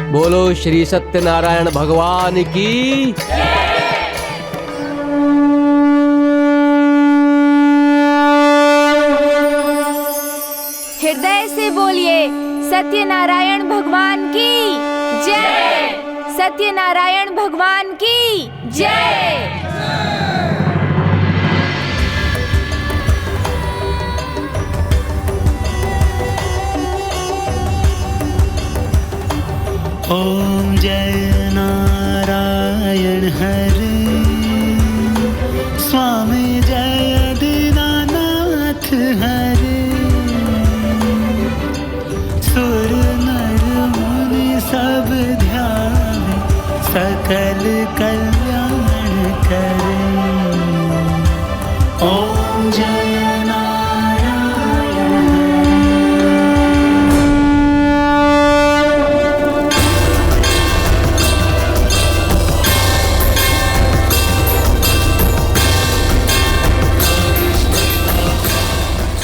बोलो श्री सत्यनारायण भगवान की। हृदय से बोलिए सत्यनारायण भगवान की जय। सत्यनारायण भगवान की जय। ओम जय नारायण हरे, स्वामी जय दीनानाथ हरे। सुर नर मुनि सब ध्यान, सकल कल्याण करे। ओम जय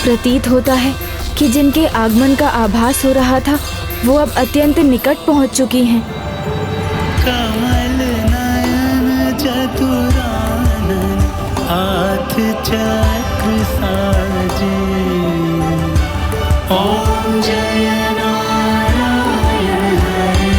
प्रतीत होता है कि जिनके आगमन का आभास हो रहा था वो अब अत्यंत निकट पहुंच चुकी हैं। कमल नयन चतुरानन, हाथ चक्र साजे। ओम जय नारायण हरे।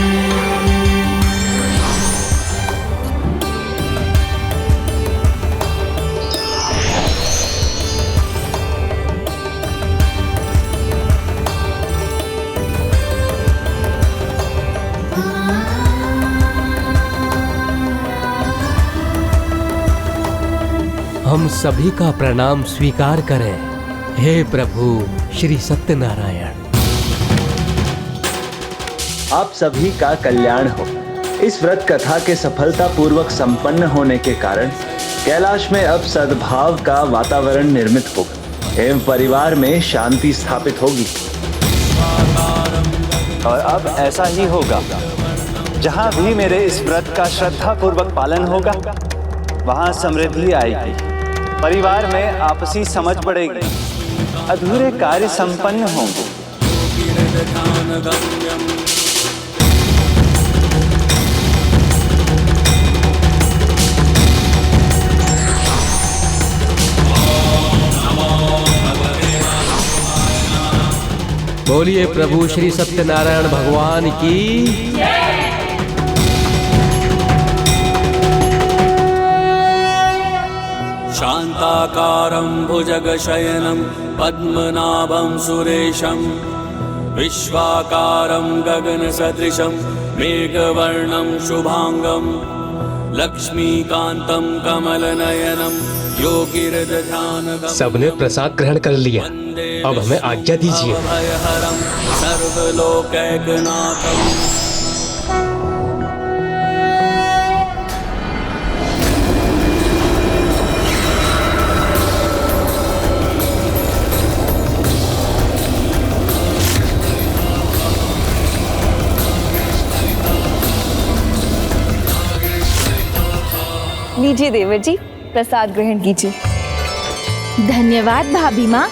हम सभी का प्रणाम स्वीकार करें। हे प्रभु श्री सत्यनारायण। आप सभी का कल्याण हो। इस व्रत कथा के सफलता पूर्वक संपन्न होने के कारण कैलाश में अब सद्भाव का वातावरण निर्मित होगा एवं परिवार में शांति स्थापित होगी। और अब ऐसा ही होगा। जहां भी मेरे इस व्रत का श्रद्धा पूर्वक पालन होगा वहां समृद्धि आएगी, परिवार में आपसी समझ बढ़ेगी, अधूरे कार्य संपन्न होंगे। बोलिए प्रभु श्री सत्यनारायण भगवान की। शान्ताकारं भुजगशयनं पद्मनाभं सुरेशं, विश्वाकारं गगनसदृशं मेघवर्णं शुभांगं, लक्ष्मीकान्तं कमलनयनं योगिर्दध्यानगम्यं। सबने प्रसाद ग्रहण कर लिया, अब हमें आज्ञा दीजिए। भयहरं सर्वलोकैकनाथं। लीजिए देवर जी, प्रसाद ग्रहण कीजिए। धन्यवाद भाभी माँ।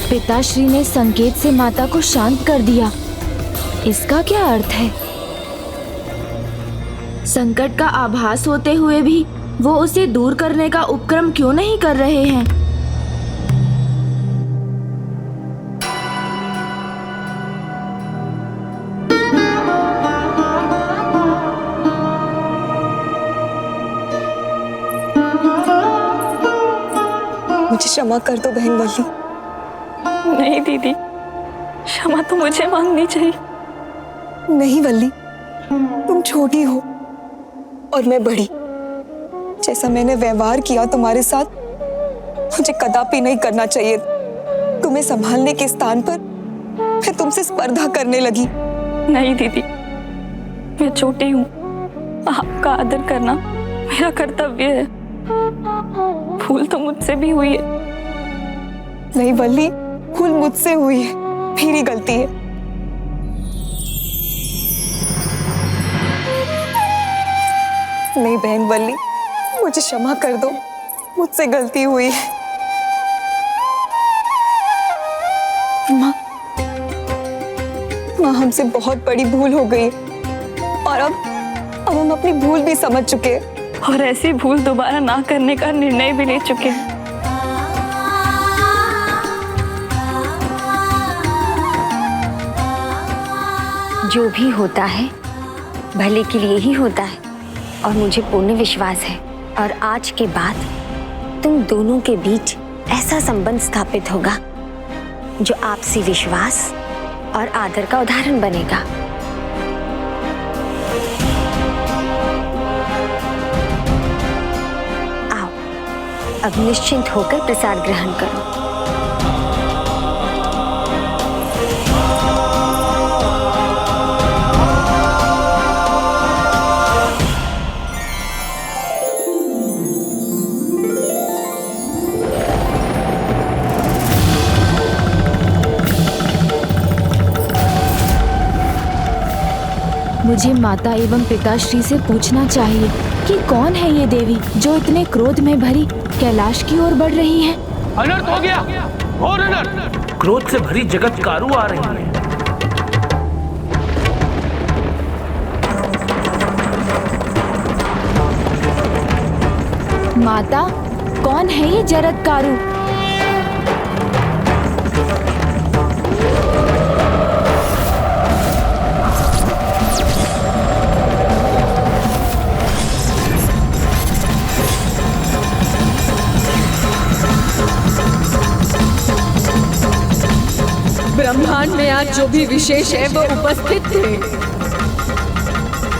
पिताश्री ने संकेत से माता को शांत कर दिया। इसका क्या अर्थ है? संकट का आभास होते हुए भी वो उसे दूर करने का उपक्रम क्यों नहीं कर रहे हैं? मुझे क्षमा कर दो बहन वल्ली। नहीं दीदी, क्षमा तो मुझे मांगनी चाहिए। नहीं वल्ली, तुम छोटी हो और मैं बड़ी। जैसा मैंने व्यवहार किया तुम्हारे साथ, मुझे कदापि नहीं करना चाहिए। तुम्हें संभालने के स्थान पर मैं तुमसे स्पर्धा करने लगी। नहीं दीदी, मैं छोटी हूँ, आपका आदर करना मेरा कर्तव्य है। भूल तो मुझसे भी हुई है। नहीं वल्ली, भूल मुझसे हुई है, मेरी गलती है। नहीं बहन वल्ली, मुझे क्षमा कर दो, मुझसे गलती हुई है। माँ हमसे बहुत बड़ी भूल हो गई और अब हम अपनी भूल भी समझ चुके हैं और ऐसी भूल दोबारा ना करने का निर्णय भी ले चुके हैं। जो भी होता है भले के लिए ही होता है और मुझे पूर्ण विश्वास है और आज के बाद तुम दोनों के बीच ऐसा संबंध स्थापित होगा जो आपसी विश्वास और आदर का उदाहरण बनेगा। आओ अब निश्चिंत होकर प्रसाद ग्रहण करो। मुझे माता एवं पिताश्री से पूछना चाहिए कि कौन है ये देवी जो इतने क्रोध में भरी कैलाश की ओर बढ़ रही है। अनर्थ हो गया, घोर अनर्थ। क्रोध से भरी जगत कारू आ रही है। माता, कौन है ये जरत्कारु? ब्रह्मांड में आज जो भी विशेष है वो उपस्थित थे,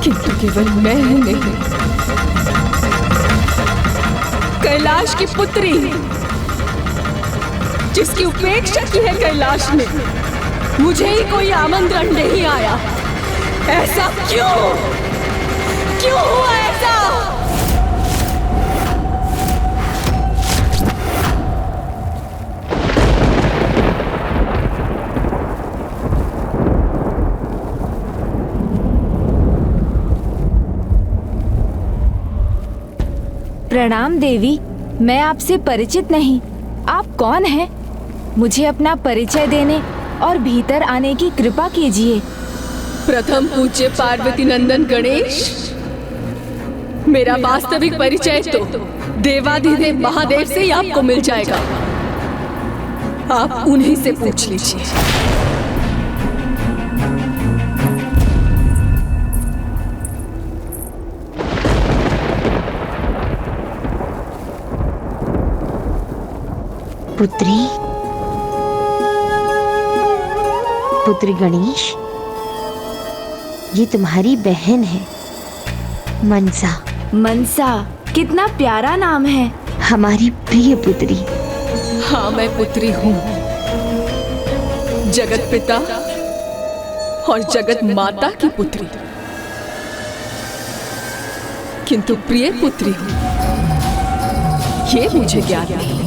किंतु केवल मैं ही नहीं। कैलाश की पुत्री जिसकी उपेक्षा की है कैलाश ने, मुझे ही कोई आमंत्रण नहीं आया। ऐसा क्यों हुआ ऐसा? प्रणाम देवी, मैं आपसे परिचित नहीं। आप कौन हैं? मुझे अपना परिचय देने और भीतर आने की कृपा कीजिए। प्रथम पूज्य पार्वती नंदन गणेश, मेरा वास्तविक परिचय तो देवाधिदेव महादेव से ही आपको मिल जाएगा। आप उन्हीं से पूछ लीजिए। पुत्री गणेश, ये तुम्हारी बहन है मनसा। मनसा, कितना प्यारा नाम है। हमारी प्रिय पुत्री। हाँ, मैं पुत्री हूँ, जगत पिता और जगत माता की पुत्री, किंतु प्रिय पुत्री हूँ ये मुझे ज्ञात नहीं।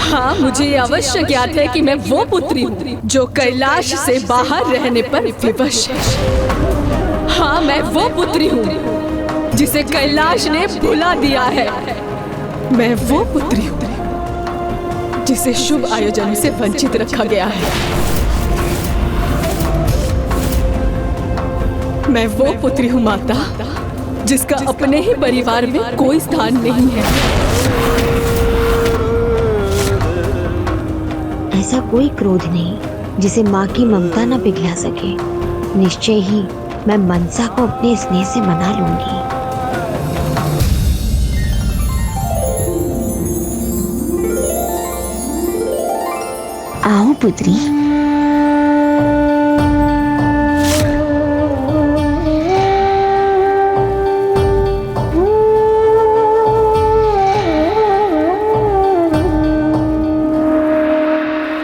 हाँ, मुझे अवश्य ज्ञात है कि मैं वो पुत्री हूँ जो कैलाश से बाहर रहने पर विवश है। हाँ, मैं वो पुत्री हूँ जिसे कैलाश ने भुला दिया है। मैं वो पुत्री हूँ जिसे शुभ आयोजन से वंचित रखा गया है। मैं वो पुत्री हूँ माता जिसका अपने ही परिवार में कोई स्थान नहीं है। ऐसा कोई क्रोध नहीं जिसे माँ की ममता न पिघला सके। निश्चय ही मैं मनसा को अपने स्नेह से मना लूंगी। आओ पुत्री।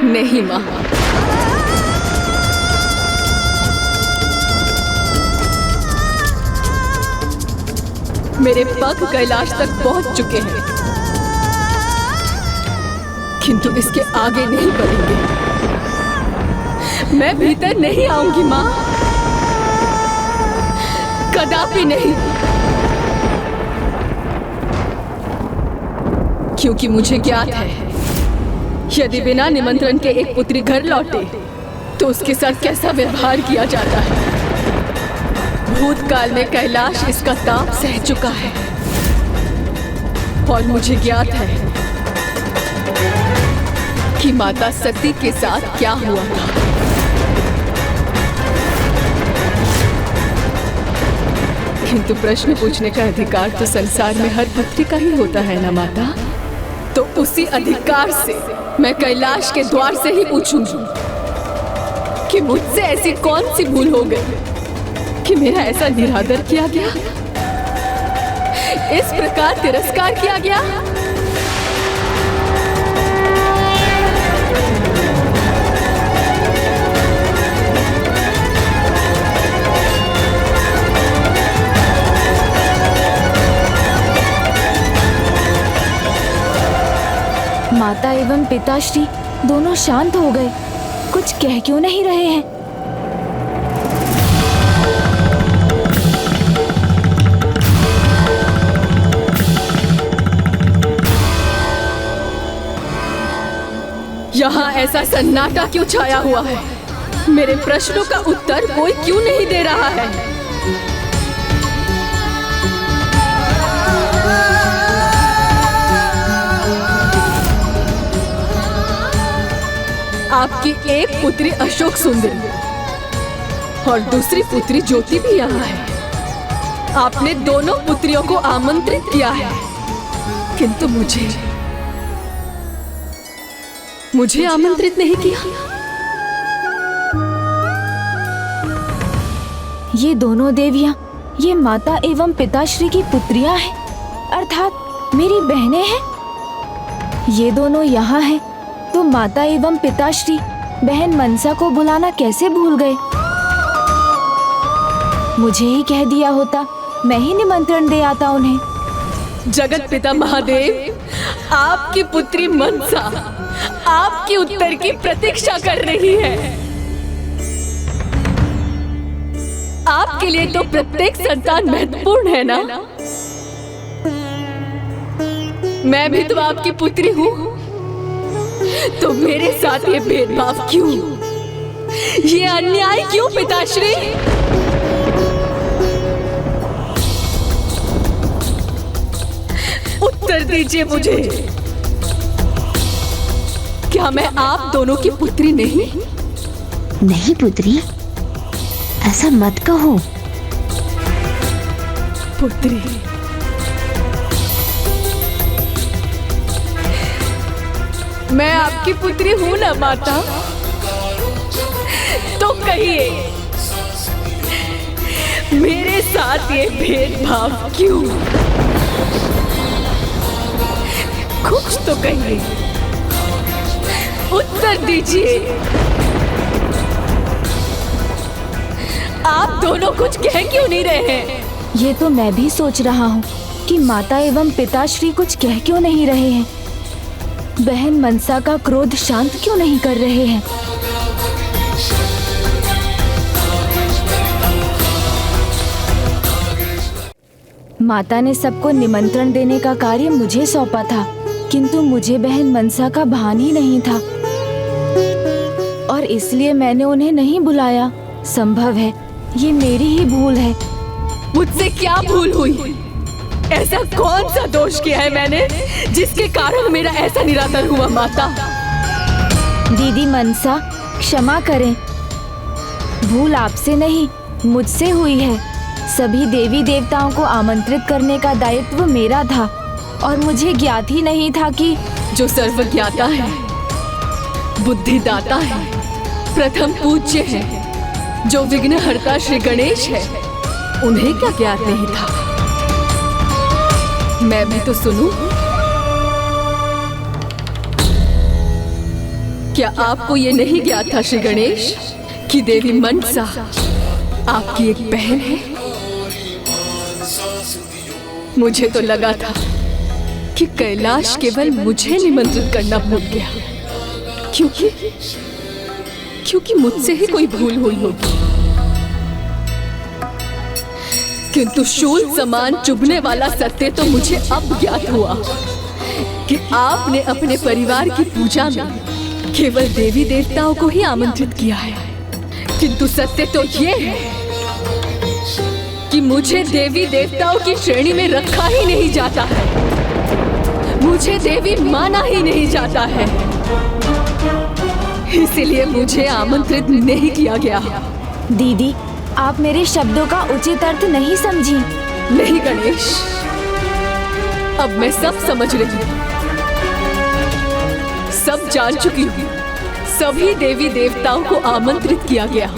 नहीं माँ, मेरे पग कैलाश तक पहुंच चुके हैं, किंतु इसके आगे नहीं बढ़ेंगे। मैं भीतर नहीं आऊंगी माँ, कदापि नहीं, क्योंकि मुझे ज्ञात है यदि बिना निमंत्रण के एक पुत्री घर लौटे तो उसके साथ कैसा व्यवहार किया जाता है। भूतकाल में कैलाश इसका ताप सह चुका है और मुझे ज्ञात है कि माता सती के साथ क्या हुआ था। किंतु प्रश्न पूछने का अधिकार तो संसार में हर पुत्री का ही होता है ना माता। तो उसी अधिकार से मैं कैलाश के द्वार से ही पूछूंगी कि मुझसे ऐसी कौन सी भूल हो गई कि मेरा ऐसा निरादर किया गया, इस प्रकार तिरस्कार किया गया। माता एवं पिताश्री दोनों शांत हो गए, कुछ कह क्यों नहीं रहे हैं? यहाँ ऐसा सन्नाटा क्यों छाया हुआ है? मेरे प्रश्नों का उत्तर कोई क्यों नहीं दे रहा है? आपकी एक पुत्री अशोक सुंदरी और दूसरी पुत्री ज्योति भी यहाँ है। आपने दोनों पुत्रियों को आमंत्रित किया है, किंतु मुझे आमंत्रित नहीं किया। ये दोनों देवियां ये माता एवं पिताश्री की पुत्रियां हैं, अर्थात मेरी बहनें हैं। ये दोनों यहाँ हैं तो माता एवं पिताश्री बहन मनसा को बुलाना कैसे भूल गए? मुझे ही कह दिया होता, मैं ही निमंत्रण दे आता उन्हें। जगत पिता महादेव, आपकी पुत्री मनसा आपके उत्तर की प्रतीक्षा कर रही है। आपके लिए तो प्रत्येक संतान महत्वपूर्ण है ना? मैं भी तो आपकी पुत्री हूँ, तो मेरे साथ ये भेदभाव क्यों? ये अन्याय क्यों पिताश्री? उत्तर दीजिए मुझे, क्या मैं आप दोनों की पुत्री नहीं? नहीं पुत्री, ऐसा मत कहो। पुत्री, मैं आपकी पुत्री हूँ ना माता? तो कहिए, मेरे साथ ये भेदभाव क्यों? कुछ तो कहिए, उत्तर दीजिए। आप दोनों कुछ कह क्यों नहीं रहे हैं? ये तो मैं भी सोच रहा हूँ कि माता एवं पिताश्री कुछ कह क्यों नहीं रहे हैं। बहन मनसा का क्रोध शांत क्यों नहीं कर रहे हैं? माता ने सबको निमंत्रण देने का कार्य मुझे सौंपा था, किंतु मुझे बहन मनसा का भान ही नहीं था और इसलिए मैंने उन्हें नहीं बुलाया। संभव है ये मेरी ही भूल है। मुझसे क्या भूल हुई? ऐसा कौन सा दोष किया है मैंने जिसके कारण मेरा ऐसा निरादर हुआ माता? दीदी मनसा, क्षमा करें, भूल आपसे नहीं मुझसे हुई है। सभी देवी देवताओं को आमंत्रित करने का दायित्व मेरा था और मुझे ज्ञात ही नहीं था कि जो सर्वज्ञाता है, बुद्धिदाता है, प्रथम पूज्य है, जो विघ्नहर्ता श्री गणेश है, उन्हें क्या ज्ञात नहीं था? मैं भी तो सुनूं। क्या आपको ये नहीं ज्ञात था श्री गणेश कि देवी मनसा आपकी एक बहन है? मुझे तो लगा था कि कैलाश केवल मुझे निमंत्रित करना भूल गया, क्योंकि मुझसे ही कोई भूल हुई होगी। किंतु शूल समान चुभने वाला सत्य तो मुझे अब ज्ञात हुआ कि आपने अपने परिवार की पूजा में केवल देवी देवताओं को ही आमंत्रित किया है। किंतु सत्य तो ये है कि मुझे देवी देवताओं की श्रेणी में रखा ही नहीं जाता है, मुझे देवी माना ही नहीं जाता है, इसलिए मुझे आमंत्रित नहीं किया गया। दीदी, आप मेरे शब्दों का उचित अर्थ नहीं समझी। नहीं गणेश, अब मैं सब समझ रही हूँ, सब जान चुकी हूँ। सभी देवी देवताओं को आमंत्रित किया गया,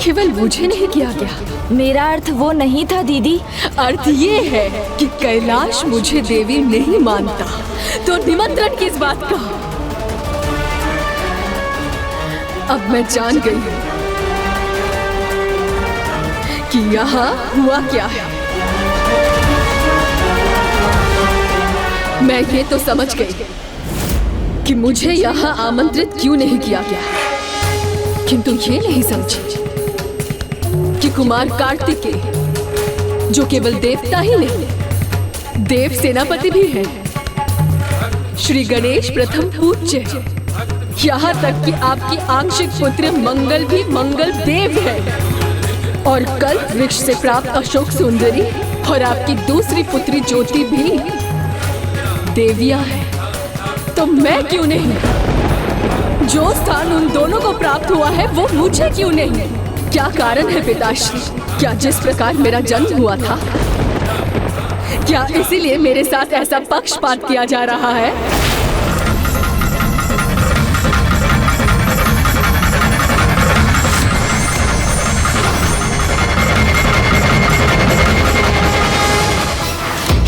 केवल मुझे नहीं किया गया। मेरा अर्थ वो नहीं था दीदी। अर्थ ये है कि कैलाश मुझे देवी नहीं मानता, तो निमंत्रण किस बात का? अब मैं जान गई हूँ कि यहाँ हुआ क्या है। मैं ये तो समझ गई कि मुझे यहाँ आमंत्रित क्यों नहीं किया गया, किंतु ये नहीं समझी कि कुमार कार्तिकेय, जो केवल देवता ही नहीं, देव सेनापति भी है, श्री गणेश प्रथम पूज्य, यहाँ तक कि आपकी आंशिक पुत्र मंगल भी मंगल देव है, और कल्प वृक्ष से प्राप्त अशोक सुंदरी और आपकी दूसरी पुत्री ज्योति भी देवियां है। तो मैं क्यों नहीं? जो स्थान उन दोनों को प्राप्त हुआ है वो मुझे क्यों नहीं? क्या कारण है पिताश्री? क्या जिस प्रकार मेरा जन्म हुआ था, क्या इसीलिए मेरे साथ ऐसा पक्षपात किया जा रहा है?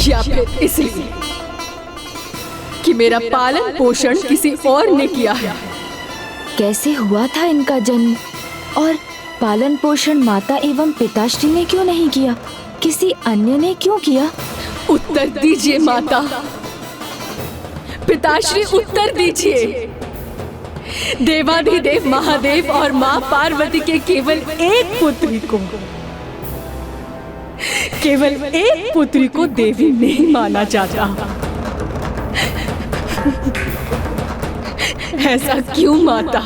या फिर इसलिए कि मेरा पालन पोषण किसी और ने किया है? कैसे हुआ था इनका जन्म, और पालन पोषण माता एवं पिताश्री ने क्यों नहीं किया? किसी अन्य ने क्यों किया? उत्तर दीजिए माता, पिताश्री उत्तर दीजिए। देवाधिदेव महादेव और माँ पार्वती के केवल एक पुत्री को देवी नहीं माना जाता। ऐसा क्यों माता?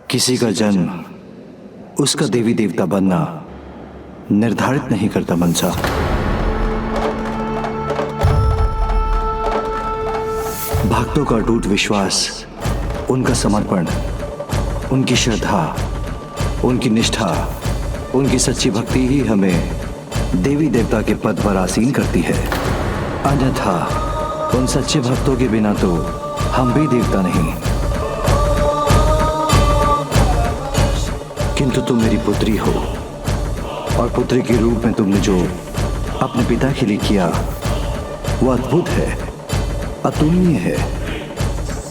किसी का जन्म उसका देवी देवता बनना निर्धारित नहीं करता मनसा। भक्तों का अटूट विश्वास, उनका समर्पण, उनकी श्रद्धा, उनकी निष्ठा, उनकी सच्ची भक्ति ही हमें देवी देवता के पद पर आसीन करती है। अन्यथा उन सच्चे भक्तों के बिना तो हम भी देवता नहीं। किंतु तुम मेरी पुत्री हो, और पुत्री के रूप में तुमने जो अपने पिता के लिए किया वो अद्भुत है, अतुलनीय है,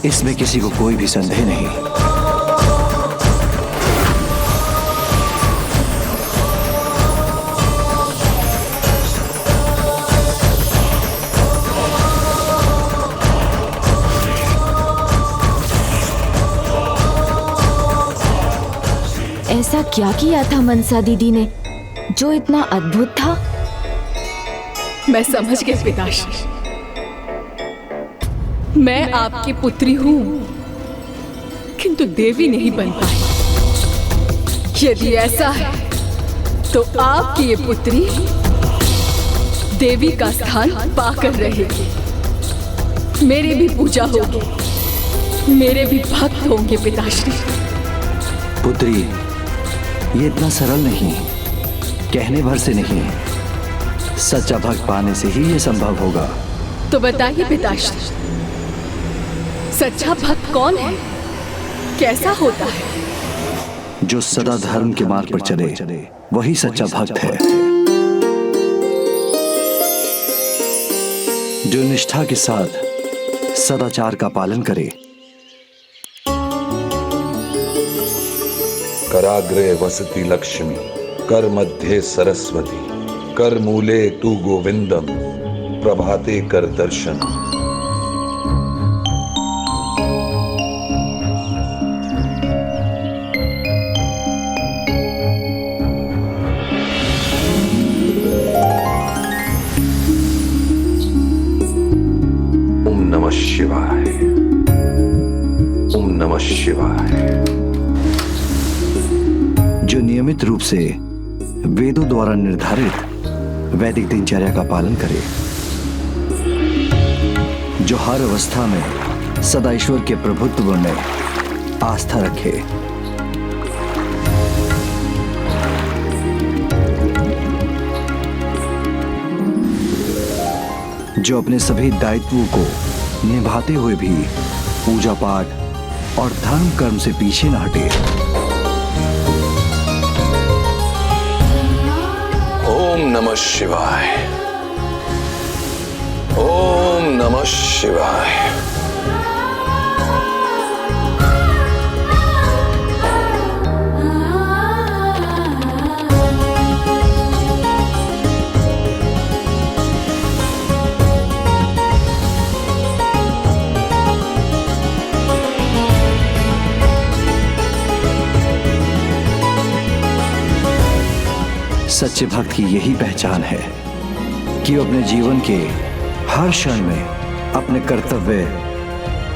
इसमें किसी को कोई भी संदेह नहीं। ऐसा क्या किया था मनसा दीदी ने जो इतना अद्भुत था? मैं समझ गई पिताश्री, मैं आपकी पुत्री हूं, किंतु देवी नहीं बन पाई। यदि ऐसा है तो आपकी ये पुत्री देवी का स्थान पाकर रहेगी। मेरी भी पूजा होगी, मेरे भी भक्त होंगे पिताश्री। पुत्री, ये इतना सरल नहीं, कहने भर से नहीं, सच्चा भक्त पाने से ही ये संभव होगा। तो बताइए पिताश्री, सच्चा भक्त कौन है, कैसा होता है? जो सदा धर्म के मार्ग पर चले वही सच्चा भक्त है। जो निष्ठा के साथ सदाचार का पालन करे, कराग्रे वसति लक्ष्मी, कर मध्ये सरस्वती, कर मूले तु गोविंदम, प्रभाते कर दर्शनम। ओम नमः शिवाय, ओम नमः शिवाय। जो नियमित रूप से वेदों द्वारा निर्धारित वैदिक दिनचर्या का पालन करे, जो हर अवस्था में सदा ईश्वर के प्रभुत्व में आस्था रखे, जो अपने सभी दायित्वों को निभाते हुए भी पूजा पाठ और धर्म कर्म से पीछे न हटे। ओम नमः शिवाय, ओम नमः शिवाय। सच्चे भक्त की यही पहचान है कि वो अपने जीवन के हर क्षण में अपने कर्तव्य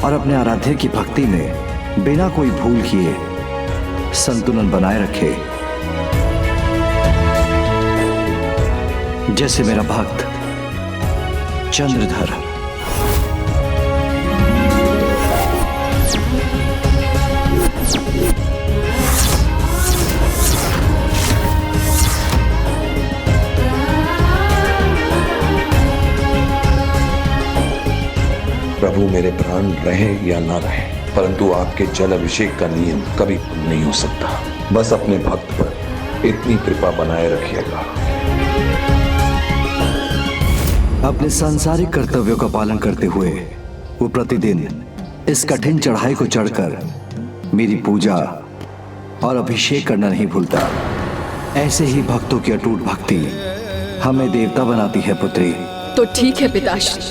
और अपने आराध्य की भक्ति में बिना कोई भूल किए संतुलन बनाए रखे। जैसे मेरा भक्त चंद्रधर। प्रभु, मेरे प्राण रहे या ना रहे, परंतु आपके जल अभिषेक का नियम कभी नहीं हो सकता। बस अपने भक्त पर इतनी कृपा बनाए रखिएगा। अपने सांसारिक कर्तव्यों का पालन करते हुए वो प्रतिदिन इस कठिन चढ़ाई को चढ़कर मेरी पूजा और अभिषेक करना नहीं भूलता। ऐसे ही भक्तों की अटूट भक्ति हमें देवता बनाती है पुत्री। तो ठीक है पिताश्री,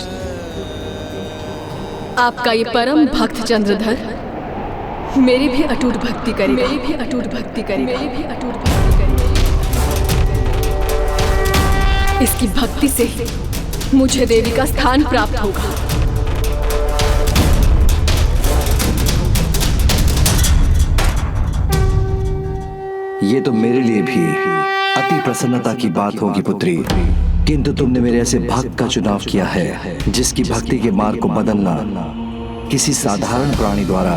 आपका ये परम भक्त चंद्रधर मेरी भी अटूट भक्ति करेगा, मेरी भी अटूट भक्ति करेगा, मेरी भी अटूट भक्ति करेगा। इसकी भक्ति से मुझे देवी का स्थान प्राप्त होगा। ये तो मेरे लिए भी अति प्रसन्नता की बात होगी पुत्री, किंतु तुमने मेरे ऐसे भक्त का चुनाव किया है जिसकी भक्ति के मार्ग को बदलना किसी साधारण प्राणी द्वारा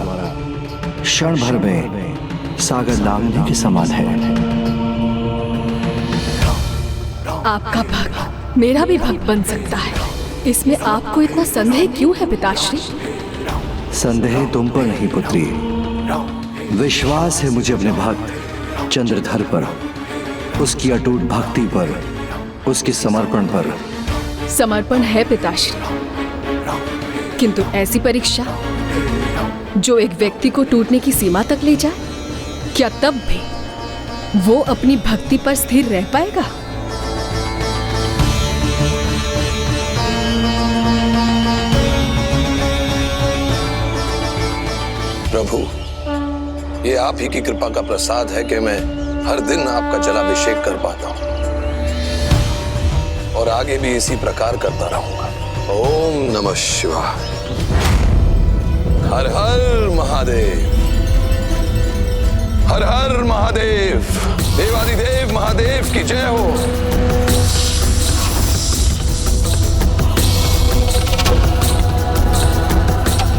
क्षण भर में सागर लांघने के समान है। आपका भक्त मेरा भी भक्त बन सकता है, इसमें आपको इतना संदेह क्यों है पिताश्री? संदेह तुम पर नहीं पुत्री, विश्वास है मुझे अपने भक्त चंद्रधर पर, उसकी अटूट भक्ति पर, उसके समर्पण पर। समर्पण है पिताश्री, किंतु ऐसी परीक्षा जो एक व्यक्ति को टूटने की सीमा तक ले जाए, क्या तब भी वो अपनी भक्ति पर स्थिर रह पाएगा? प्रभु, ये आप ही की कृपा का प्रसाद है कि मैं हर दिन आपका जलाभिषेक कर पाता हूं और आगे भी इसी प्रकार करता रहूंगा। ओम नमः शिवाय। हर हर महादेव, हर हर महादेव। देवादिदेव महादेव की जय हो।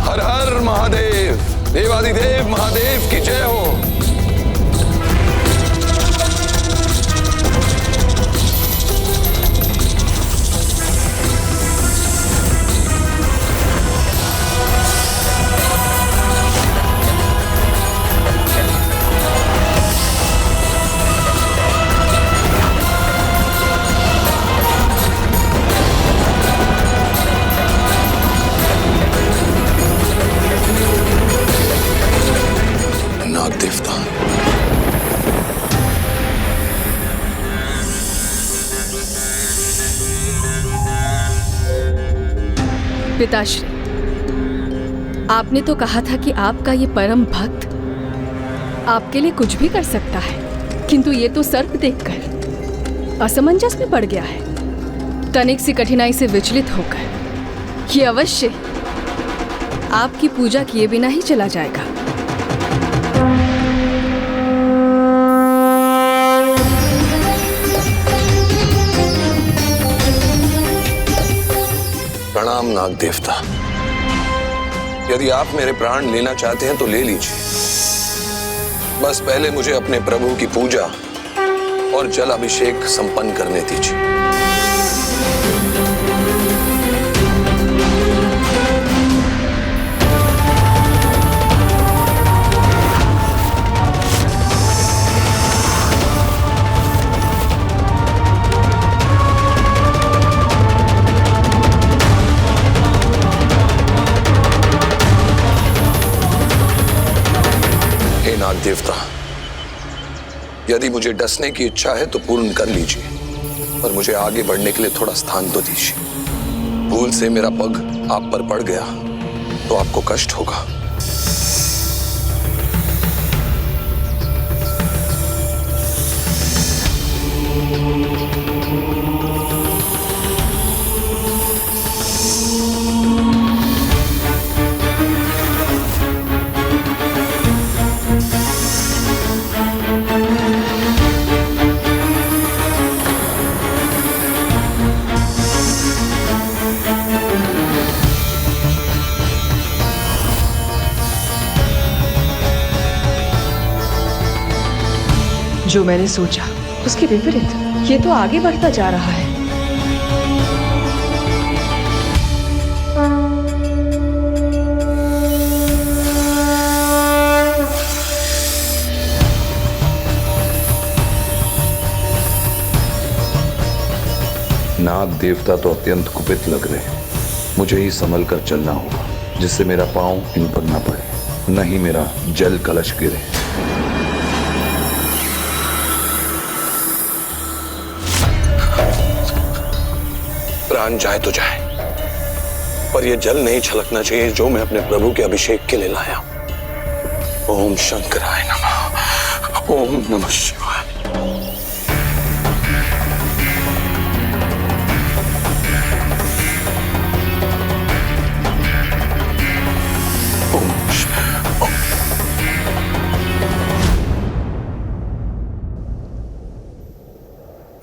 हर हर महादेव, देवादिदेव महादेव की जय हो। देवता, पिताश्री, आपने तो कहा था कि आपका ये परम भक्त आपके लिए कुछ भी कर सकता है, किंतु ये तो सर्प देखकर असमंजस में पड़ गया है। तनिक सी कठिनाई से विचलित होकर ये अवश्य आपकी पूजा किए बिना ही चला जाएगा। प्रणाम नाग देवता। यदि आप मेरे प्राण लेना चाहते हैं तो ले लीजिए, बस पहले मुझे अपने प्रभु की पूजा और जल अभिषेक संपन्न करने दीजिए। नाग देवता, यदि मुझे डसने की इच्छा है तो पूर्ण कर लीजिए, पर मुझे आगे बढ़ने के लिए थोड़ा स्थान तो दीजिए। भूल से मेरा पग आप पर पड़ गया तो आपको कष्ट होगा। जो मैंने सोचा उसके विपरीत ये तो आगे बढ़ता जा रहा है। नाग देवता तो अत्यंत कुपित लग रहे हैं। मुझे ही संभल कर चलना होगा, जिससे मेरा पांव इन पर न पड़े, न ही मेरा जल कलश गिरे। प्राण जाए तो जाए, पर यह जल नहीं छलकना चाहिए जो मैं अपने प्रभु के अभिषेक के लिए लाया हूं। ओम शंकराय नमः। ओम नमः शिवाय।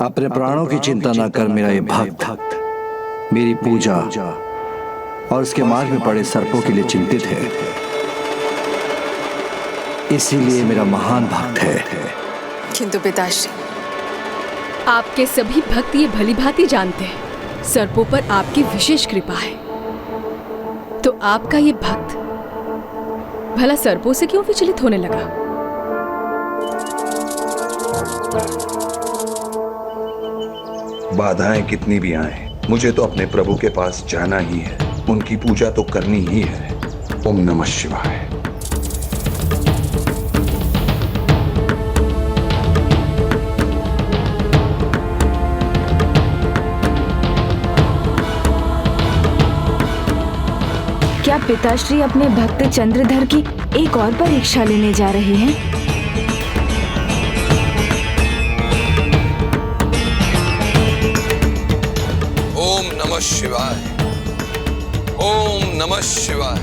अपने प्राणों की चिंता न कर मेरा ये भक्त मेरी पूजा और उसके मार्ग में पड़े सर्पों के लिए चिंतित है, इसीलिए मेरा महान भक्त है। किंतु पिताश्री, आपके सभी भक्त ये भली भांति जानते हैं सर्पों पर आपकी विशेष कृपा है, तो आपका ये भक्त भला सर्पों से क्यों विचलित होने लगा? बाधाएं कितनी भी आए, मुझे तो अपने प्रभु के पास जाना ही है, उनकी पूजा तो करनी ही है। ओम नमः शिवाय। क्या पिताश्री अपने भक्त चंद्रधर की एक और परीक्षा लेने जा रहे हैं? ओम नमः शिवाय। ओम नमः शिवाय।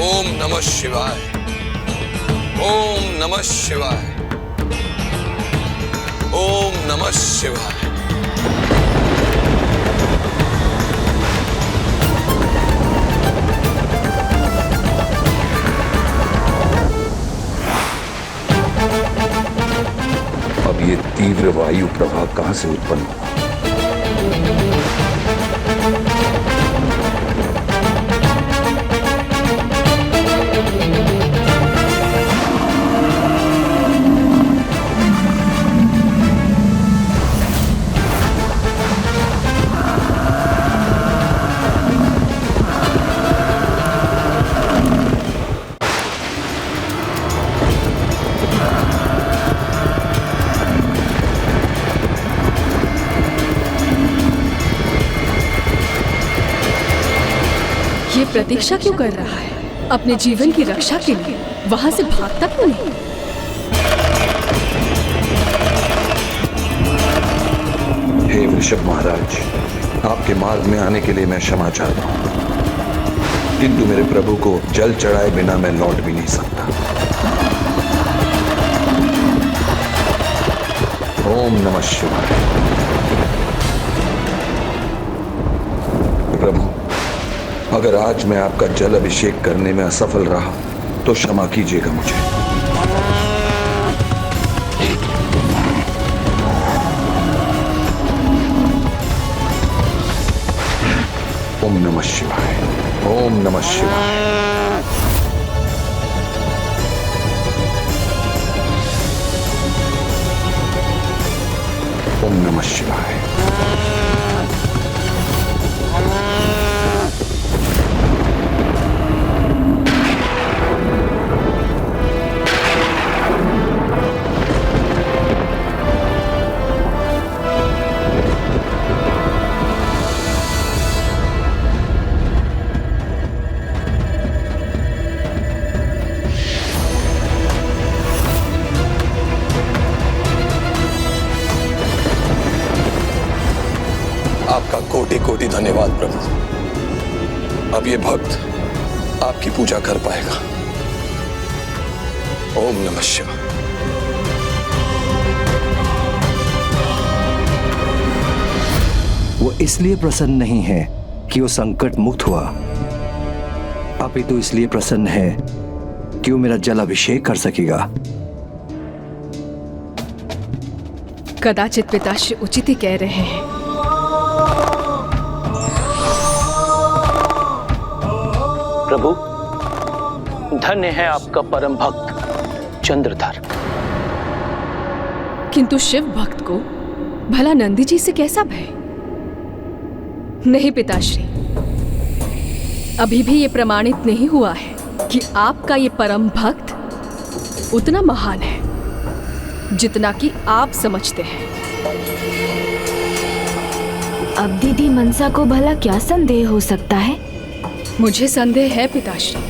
ओम नमः शिवाय। ओम नमः शिवाय। ओम नमः शिवाय। अब ये तीव्र वायु प्रवाह कहां से उत्पन्न हुआ? फिर प्रतीक्षा क्यों कर रहा है? अपने जीवन की रक्षा के लिए वहां से भागता क्यों नहीं? हे वृषभ महाराज, आपके मार्ग में आने के लिए मैं क्षमा चाहता हूं, किंतु मेरे प्रभु को जल चढ़ाए बिना मैं लौट भी नहीं सकता। ओम नमः शिवाय। प्रभु, अगर आज मैं आपका जल अभिषेक करने में असफल रहा तो क्षमा कीजिएगा मुझे। ओम नमः शिवाय। ओम नमः शिवाय। ओम नमः शिवाय। आपका कोटि कोटि धन्यवाद प्रभु। अब ये भक्त आपकी पूजा कर पाएगा। ओम नमः शिवाय। वो इसलिए प्रसन्न नहीं है कि वो संकट मुक्त हुआ, अपितु इसलिए प्रसन्न है कि वो मेरा जल अभिषेक कर सकेगा। कदाचित पिताश्री उचित ही कह रहे हैं। प्रभु, धन्य है आपका परम भक्त चंद्रधर। किंतु शिव भक्त को भला नंदी जी से कैसा भय? नहीं पिताश्री, अभी भी ये प्रमाणित नहीं हुआ है कि आपका ये परम भक्त उतना महान है जितना कि आप समझते हैं। अब दीदी मनसा को भला क्या संदेह हो सकता है? मुझे संदेह है पिताश्री,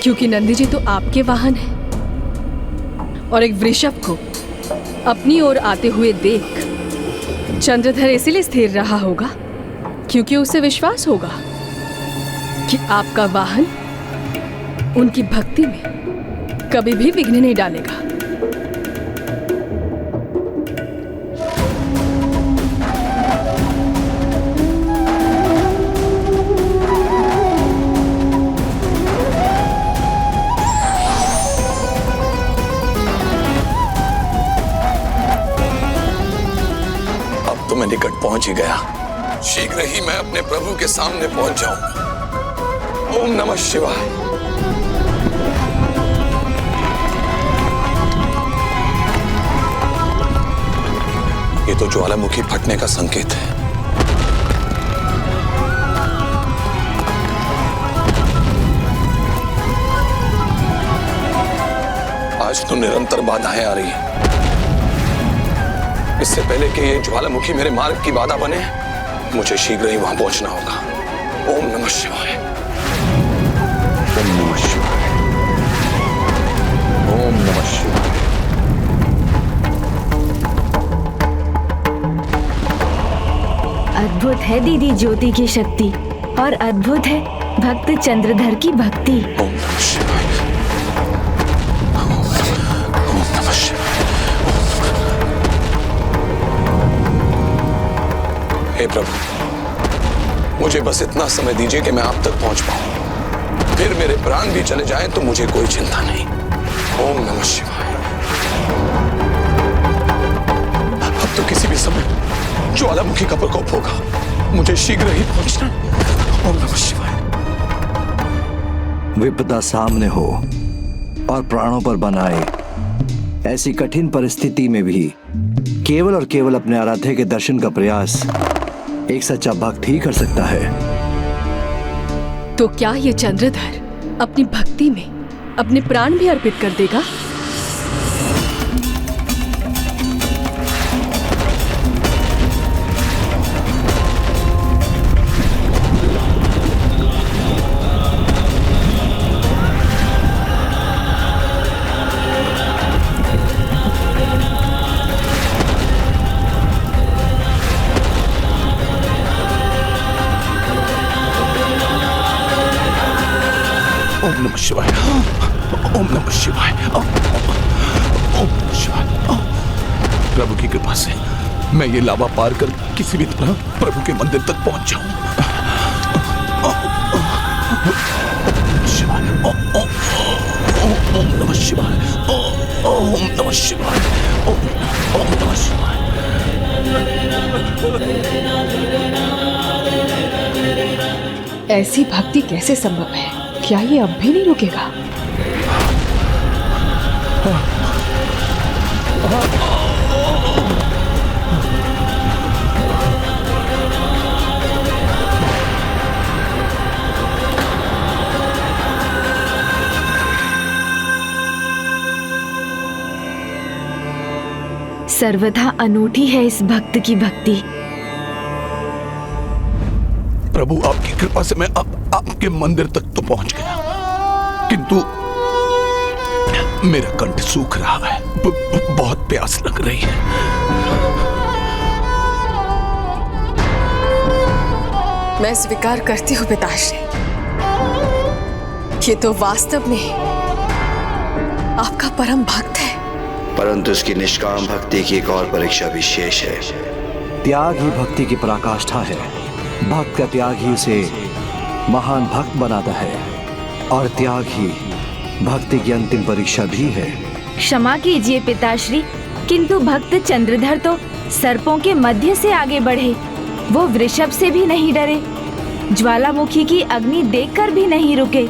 क्योंकि नंदी जी तो आपके वाहन हैं और एक वृषभ को अपनी ओर आते हुए देख चंद्रधर इसलिए स्थिर रहा होगा क्योंकि उसे विश्वास होगा कि आपका वाहन उनकी भक्ति में कभी भी विघ्न नहीं डालेगा। मैं निकट पहुंच ही गया। शीघ्र ही मैं अपने प्रभु के सामने पहुंच जाऊंगा। ओम नमः शिवाय। ये तो ज्वालामुखी फटने का संकेत है। आज तो निरंतर बाधाएं आ रही हैं। इससे पहले कि ये ज्वालामुखी मेरे मार्ग की बाधा बने, मुझे शीघ्र ही वहां पहुंचना होगा। ओम नमः शिवाय। ओम नमः शिवाय। ओम नमः शिवाय। अद्भुत है दीदी ज्योति की शक्ति और अद्भुत है भक्त चंद्रधर की भक्ति। ओम नमः शिवाय। ओम नमः शिवाय। हे प्रभु, मुझे बस इतना समय दीजिए कि मैं आप तक पहुंच पाऊं। फिर मेरे प्राण भी चले जाएं तो मुझे कोई चिंता नहीं। ओम नमः शिवाय। अब तो किसी भी समय ज्वालामुखी का प्रकोप होगा, मुझे शीघ्र ही पहुंचना। ओम नमः शिवाय। विपदा सामने हो और प्राणों पर बनाए, ऐसी कठिन परिस्थिति में भी केवल और केवल अपने आराध्य के दर्शन का प्रयास एक सच्चा भक्त ही कर सकता है। तो क्या ये चंद्रधर अपनी भक्ति में अपने प्राण भी अर्पित कर देगा? नमः शिवाय, ओम नमः शिवाय, ओम नमः शिवाय। प्रभु की कृपा से मैं ये लावा पार कर किसी भी तरह प्रभु के मंदिर तक पहुंच जाऊं। शिवाय, ओम नमः शिवाय, ओम नमः शिवाय, ओम नमः शिवाय। ऐसी भक्ति कैसे संभव है? क्या ये अब भी नहीं रुकेगा? सर्वथा अनूठी है इस भक्त की भक्ति। प्रभु आपकी कृपा से मैं आपके मंदिर तक तो पहुंच गया, किंतु मेरा कंठ सूख रहा है, बहुत प्यास लग रही है। मैं स्वीकार करती हूँ पिताश्री, ये तो वास्तव में आपका परम भक्त है। परंतु उसकी निष्काम भक्ति की एक और परीक्षा भी शेष है। त्याग ही भक्ति की पराकाष्ठा है। भक्त का त्याग ही उसे महान भक्त बनाता है, और त्याग ही भक्ति की अंतिम परीक्षा भी है। क्षमा कीजिए पिताश्री, किंतु भक्त चंद्रधर तो सर्पों के मध्य से आगे बढ़े, वो वृषभ से भी नहीं डरे, ज्वालामुखी की अग्नि देखकर भी नहीं रुके।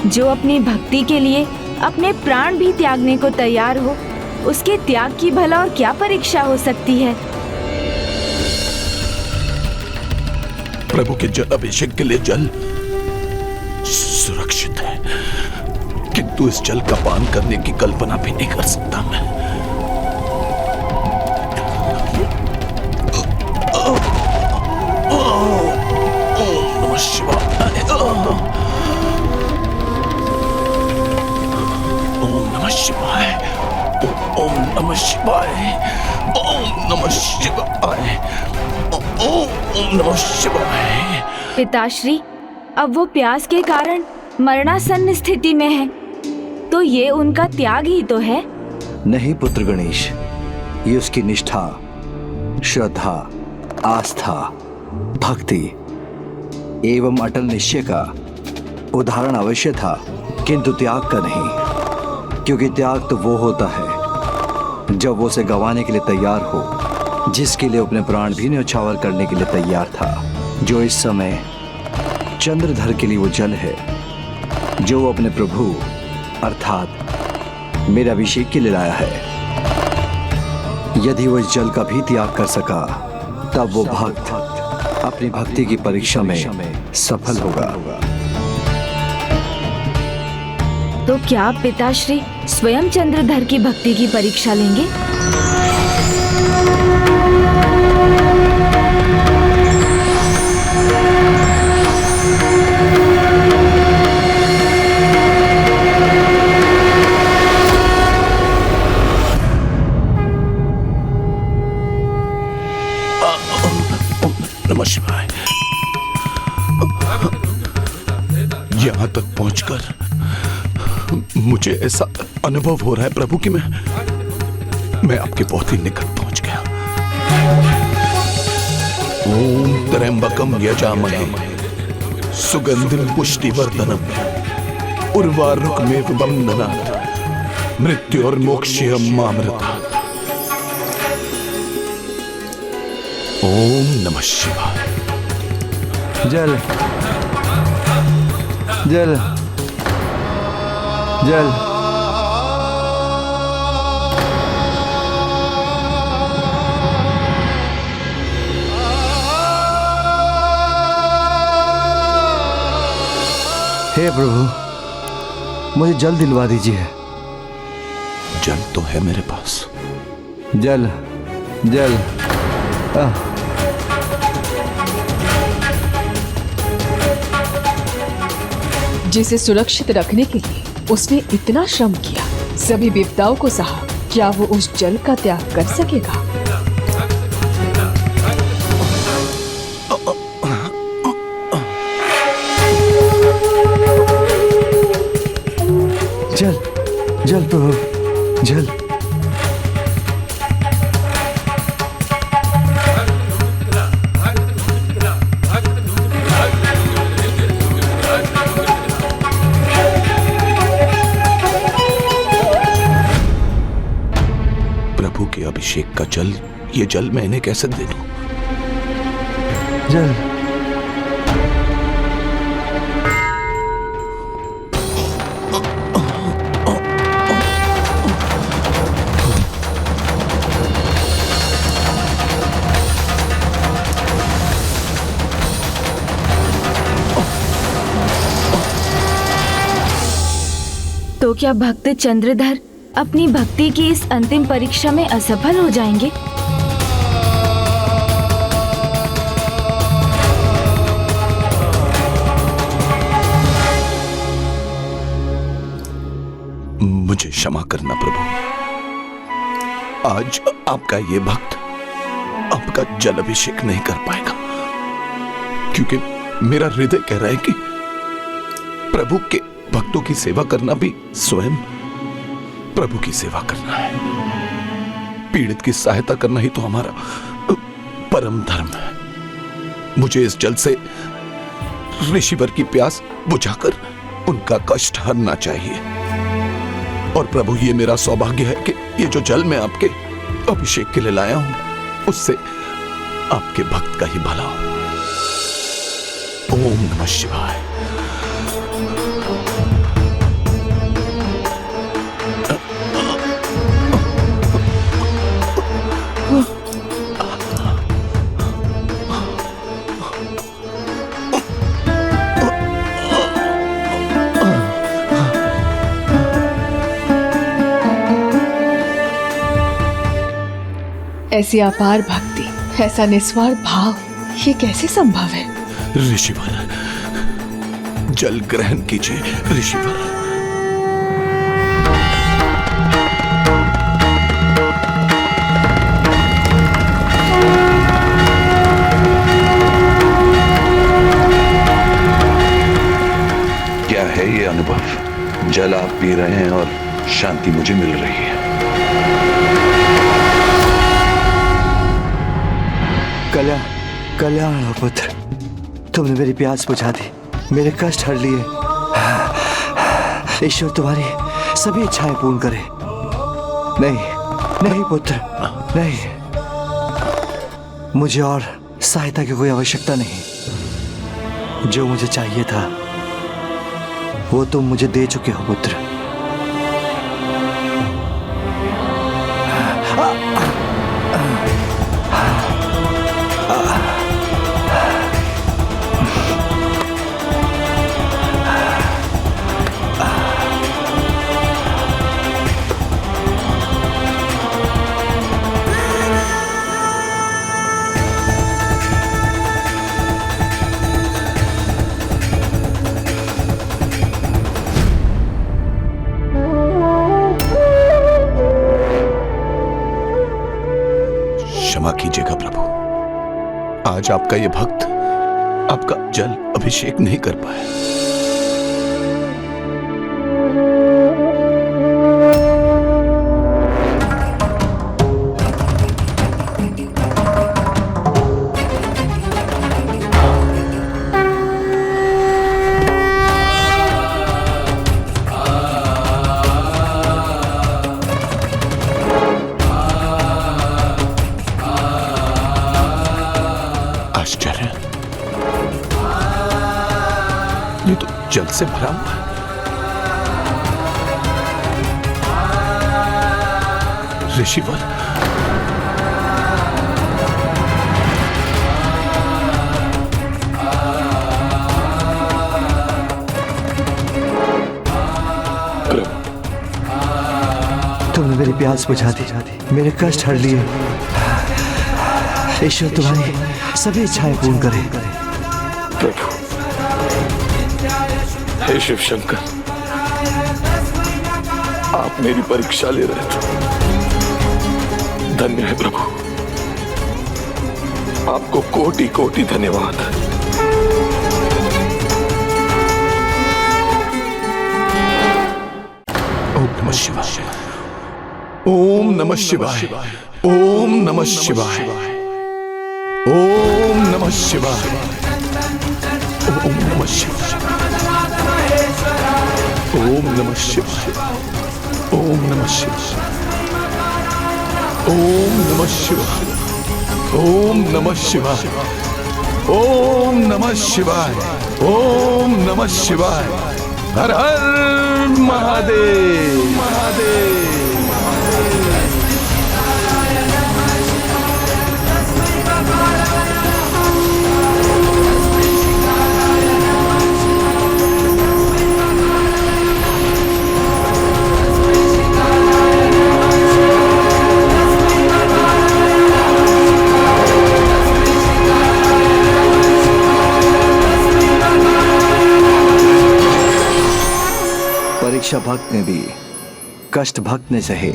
जो अपनी भक्ति के लिए अपने प्राण भी त्यागने को तैयार हो, उसके त्याग की भला और क्या परीक्षा हो सकती है। प्रभु के जल अभिषेक के लिए जल सुरक्षित है, किंतु इस जल का पान करने की कल्पना भी नहीं कर सकता मैं। ओम नमः शिवाय, ओम नमः शिवाय, ओम नमः शिवाय, ओम नमः शिवाय, ओम नमः शिवाय। पिताश्री, अब वो प्यास के कारण मरणासन्न स्थिति में है, तो ये उनका त्याग ही तो है। नहीं पुत्र गणेश, ये उसकी निष्ठा, श्रद्धा, आस्था, भक्ति एवं अटल निश्चय का उदाहरण अवश्य था, किंतु त्याग का नहीं। क्योंकि त्याग तो वो होता है जब वो उसे गंवाने के लिए तैयार हो, जिसके लिए अपने प्राण भी न्यौछावर करने के लिए तैयार था। जो इस समय चंद्रधर के लिए वो जल है, जो वो अपने प्रभु अर्थात मेरा अभिषेक के लिए लाया है। यदि वो इस जल का भी त्याग कर सका, तब वो भक्त अपनी भक्ति की परीक्षा में सफल होगा। तो क्या आप पिताश्री स्वयं चंद्रधर की भक्ति की परीक्षा लेंगे? नमः शिवाय। यहाँ तक पहुंचकर मुझे ऐसा अनुभव हो रहा है प्रभु कि मैं आपके बहुत ही निकट पहुंच गया। ओम त्र्यंबकम यजामहे सुगंधिम पुष्टिवर्धनम उर्वारुकमेव बंधनात् मृत्योर्मोक्षयमामृतात्। ओम नमः शिवाय। जल जल जल। हे प्रभु, मुझे जल दिलवा दीजिए। जल तो है मेरे पास। जल जल। जिसे सुरक्षित रखने के लिए उसने इतना श्रम किया, सभी विपदाओं को सहा, क्या वो उस जल का त्याग कर सकेगा? जल प्रभु, जल। प्रभु के अभिषेक का जल, ये जल मैं इन्हें कैसे दे दूं? जल। तो क्या भक्त चंद्रधर अपनी भक्ति की इस अंतिम परीक्षा में असफल हो जाएंगे? मुझे क्षमा करना प्रभु। आज आपका ये भक्त आपका जल अभिषेक नहीं कर पाएगा, क्योंकि मेरा हृदय कह रहा है कि प्रभु के भक्तों की सेवा करना भी स्वयं प्रभु की सेवा करना है। पीड़ित की सहायता करना ही तो हमारा परम धर्म है। मुझे इस जल से ऋषिवर की प्यास बुझाकर उनका कष्ट हरना चाहिए। और प्रभु, ये मेरा सौभाग्य है कि ये जो जल मैं आपके अभिषेक के लिए लाया हूं, उससे आपके भक्त का ही भला हो। ओम नमः शिवाय। ऐसी अपार भक्ति, ऐसा निस्वार्थ भाव, ये कैसे संभव है? ऋषिवर, जल ग्रहण कीजिए ऋषिवर। क्या है ये अनुभव? जल आप पी रहे हैं और शांति मुझे मिल रही है। कल्याण पुत्र, तुमने मेरी प्यास बुझा दी, मेरे कष्ट हर लिए। ईश्वर तुम्हारी सभी इच्छाएं पूर्ण करे। नहीं पुत्र, नहीं, मुझे और सहायता की कोई आवश्यकता नहीं। जो मुझे चाहिए था वो तुम मुझे दे चुके हो पुत्र। क्षमा कीजिएगा प्रभु, आज आपका ये भक्त आपका जल अभिषेक नहीं कर पाया। ये तो जल से भरा हुआ है। ऋषिवर, तुमने मेरी प्यास बुझा दी, मेरे कष्ट हर लिए। ईश्वर तुम्हारी सभी इच्छाएं पूर्ण करे। प्रभु, हे शिव शंकर, आप मेरी परीक्षा ले रहे थे। धन्य है प्रभु, आपको कोटि कोटि धन्यवाद। ओम नमः शिवाय। ओम नमः शिवाय। ओम नमः शिवाय। ओम नमः शिवाय। ओम नमः शिवाय। ओम नमः शिवाय। ओम नमः शिवाय। ओम नमः शिवाय। ओम नमः शिवाय। ओम नमः शिवाय। ओम नमः शिवाय। हर हर महादेव महादेव। परीक्षा भक्त ने दी, कष्ट भक्त ने सहे,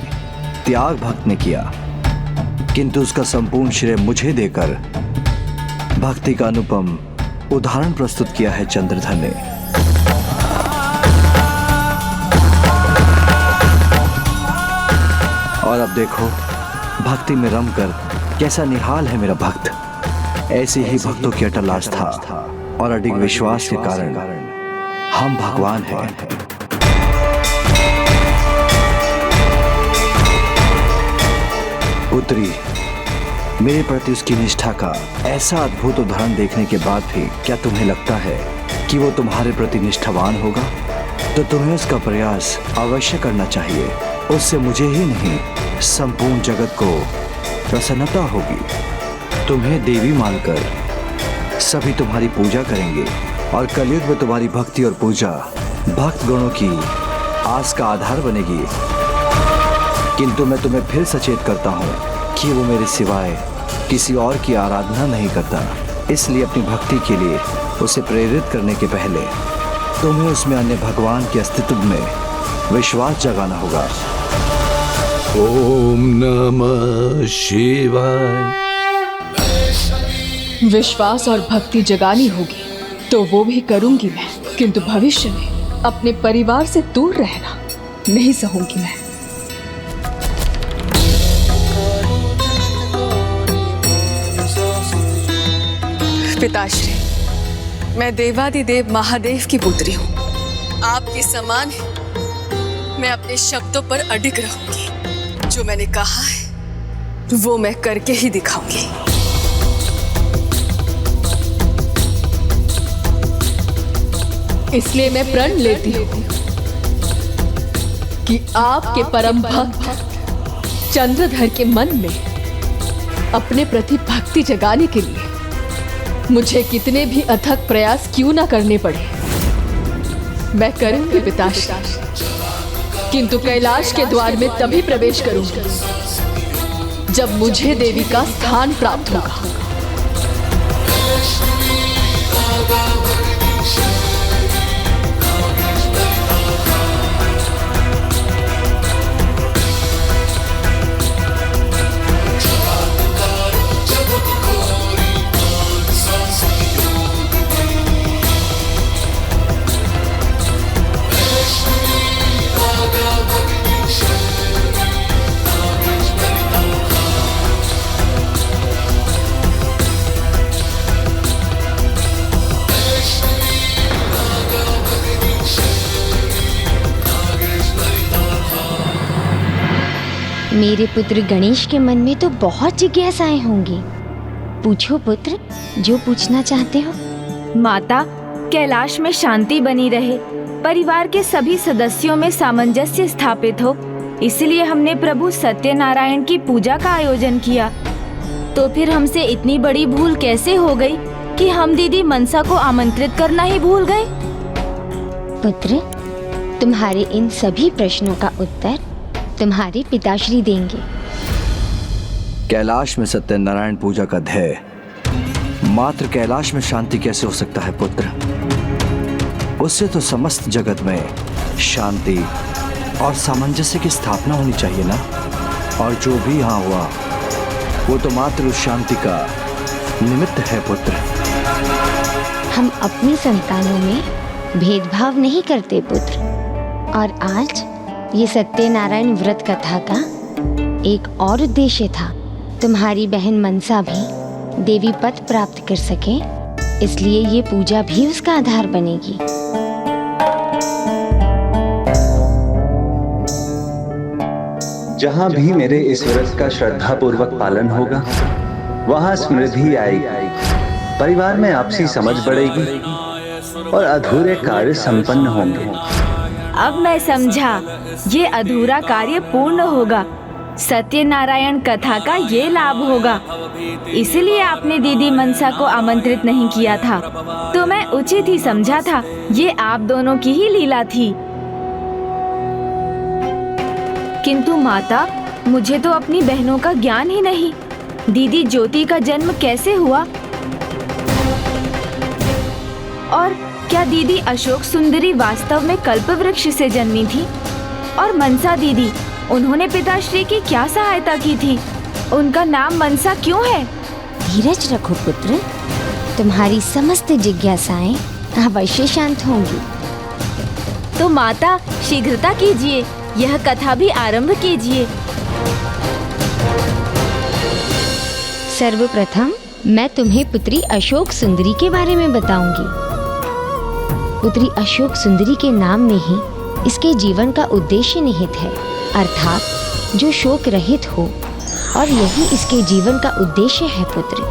त्याग भक्त ने किया, किंतु उसका संपूर्ण श्रेय मुझे देकर भक्ति का अनुपम उदाहरण प्रस्तुत किया है चंद्रधर ने। और अब देखो भक्ति में रमकर कैसा निहाल है मेरा भक्त। ऐसे ही भक्तों की अटल आस्था और अडिग विश्वास के कारण हम भगवान हैं। पुत्री, मेरे प्रति उसकी निष्ठा का ऐसा अद्भुत उदाहरण देखने के बाद भी क्या तुम्हें लगता है कि वो तुम्हारे प्रति निष्ठावान होगा? तो तुम्हें उसका प्रयास अवश्य करना चाहिए। उससे मुझे ही नहीं संपूर्ण जगत को प्रसन्नता होगी। तुम्हें देवी मानकर सभी तुम्हारी पूजा करेंगे और कलयुग में तुम्हारी भक्ति और पूजा भक्त गणों की आस का आधार बनेगी। किंतु मैं तुम्हें फिर सचेत करता हूँ कि वो मेरे सिवाय किसी और की आराधना नहीं करता। इसलिए अपनी भक्ति के लिए उसे प्रेरित करने के पहले तुम्हें उसमें अन्य भगवान के अस्तित्व में विश्वास जगाना होगा। ओम नमः शिवाय। विश्वास और भक्ति जगानी होगी तो वो भी करूंगी मैं, किंतु भविष्य में अपने परिवार से दूर रहना नहीं सहूंगी मैं। पिताश्री, मैं देवादिदेव महादेव की पुत्री हूँ। आपके समान मैं अपने शब्दों पर अडिग रहूंगी। जो मैंने कहा है वो मैं करके ही दिखाऊंगी। इसलिए मैं प्रण लेती हूँ कि आपके परम भक्त चंद्रधर के मन में अपने प्रति भक्ति जगाने के लिए मुझे कितने भी अथक प्रयास क्यों ना करने पड़े, मैं करूंगी पिताश्री। किंतु कैलाश के द्वार में तभी प्रवेश करूंगी जब मुझे देवी का स्थान प्राप्त होगा। मेरे पुत्र गणेश के मन में तो बहुत जिज्ञासाएं होंगी। पूछो पुत्र, जो पूछना चाहते हो। माता, कैलाश में शांति बनी रहे, परिवार के सभी सदस्यों में सामंजस्य स्थापित हो, इसलिए हमने प्रभु सत्यनारायण की पूजा का आयोजन किया। तो फिर हमसे इतनी बड़ी भूल कैसे हो गई कि हम दीदी मनसा को आमंत्रित करना ही भूल गए? पुत्र, तुम्हारे इन सभी प्रश्नों का उत्तर तुम्हारे पिताश्री देंगे। कैलाश में सत्यनारायण पूजा का ध्येय मात्र कैलाश में शांति कैसे हो सकता है पुत्र? उससे तो समस्त जगत में शांति और सामंजस्य की स्थापना होनी चाहिए ना। और जो भी यहाँ हुआ वो तो मात्र उस शांति का निमित्त है पुत्र। हम अपनी संतानों में भेदभाव नहीं करते पुत्र, और आज ये सत्यनारायण व्रत कथा का एक और उद्देश्य था। तुम्हारी बहन मनसा भी देवी पद प्राप्त कर सके, इसलिए ये पूजा भी उसका आधार बनेगी। जहाँ भी मेरे इस व्रत का श्रद्धापूर्वक पालन होगा, वहाँ समृद्धि आएगी, परिवार में आपसी समझ बढ़ेगी और अधूरे कार्य संपन्न होंगे। अब मैं समझा, ये अधूरा कार्य पूर्ण होगा, सत्यनारायण कथा का ये लाभ होगा। इसलिए आपने दीदी मनसा को आमंत्रित नहीं किया था, तो मैं उचित ही समझा था, ये आप दोनों की ही लीला थी। किंतु माता, मुझे तो अपनी बहनों का ज्ञान ही नहीं। दीदी ज्योति का जन्म कैसे हुआ? और क्या दीदी अशोक सुंदरी वास्तव में कल्पवृक्ष से जन्मी थी? और मनसा दीदी, उन्होंने पिताश्री की क्या सहायता की थी? उनका नाम मनसा क्यों है? धीरज रखो पुत्र, तुम्हारी समस्त जिज्ञासाएं अवश्य शांत होंगी। तो माता, शीघ्रता कीजिए, यह कथा भी आरंभ कीजिए। सर्वप्रथम मैं तुम्हें पुत्री अशोक सुंदरी के बारे में बताऊंगी। पुत्री अशोक सुंदरी के नाम में ही इसके जीवन का उद्देश्य निहित है, अर्थात जो शोक रहित हो, और यही इसके जीवन का उद्देश्य है पुत्र,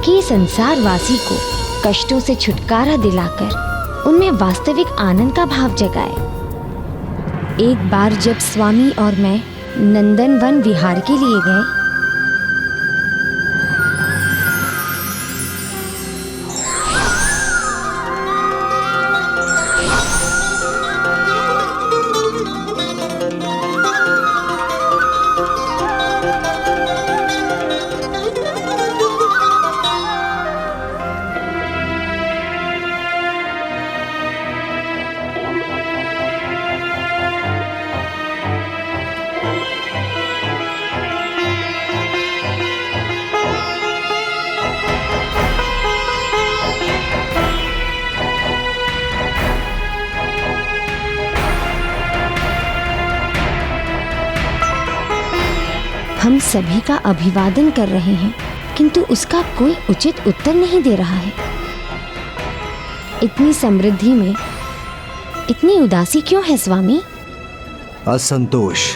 कि संसार वासी को कष्टों से छुटकारा दिलाकर उनमें वास्तविक आनंद का भाव जगाए। एक बार जब स्वामी और मैं नंदनवन विहार के लिए गए, हम सभी का अभिवादन कर रहे हैं, किंतु उसका कोई उचित उत्तर नहीं दे रहा है। इतनी समृद्धि में इतनी उदासी क्यों है स्वामी? असंतोष।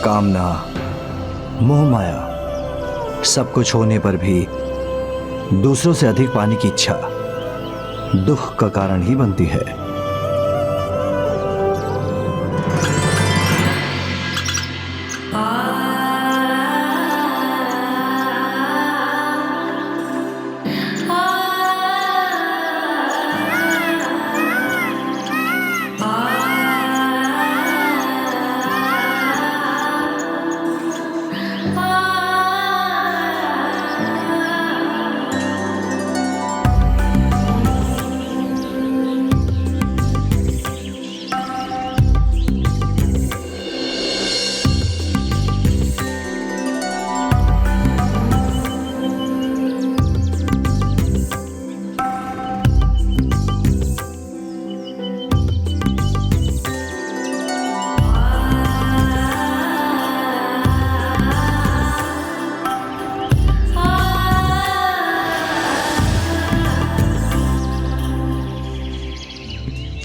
कामना, मोह माया, सब कुछ होने पर भी दूसरों से अधिक पाने की इच्छा दुख का कारण ही बनती है।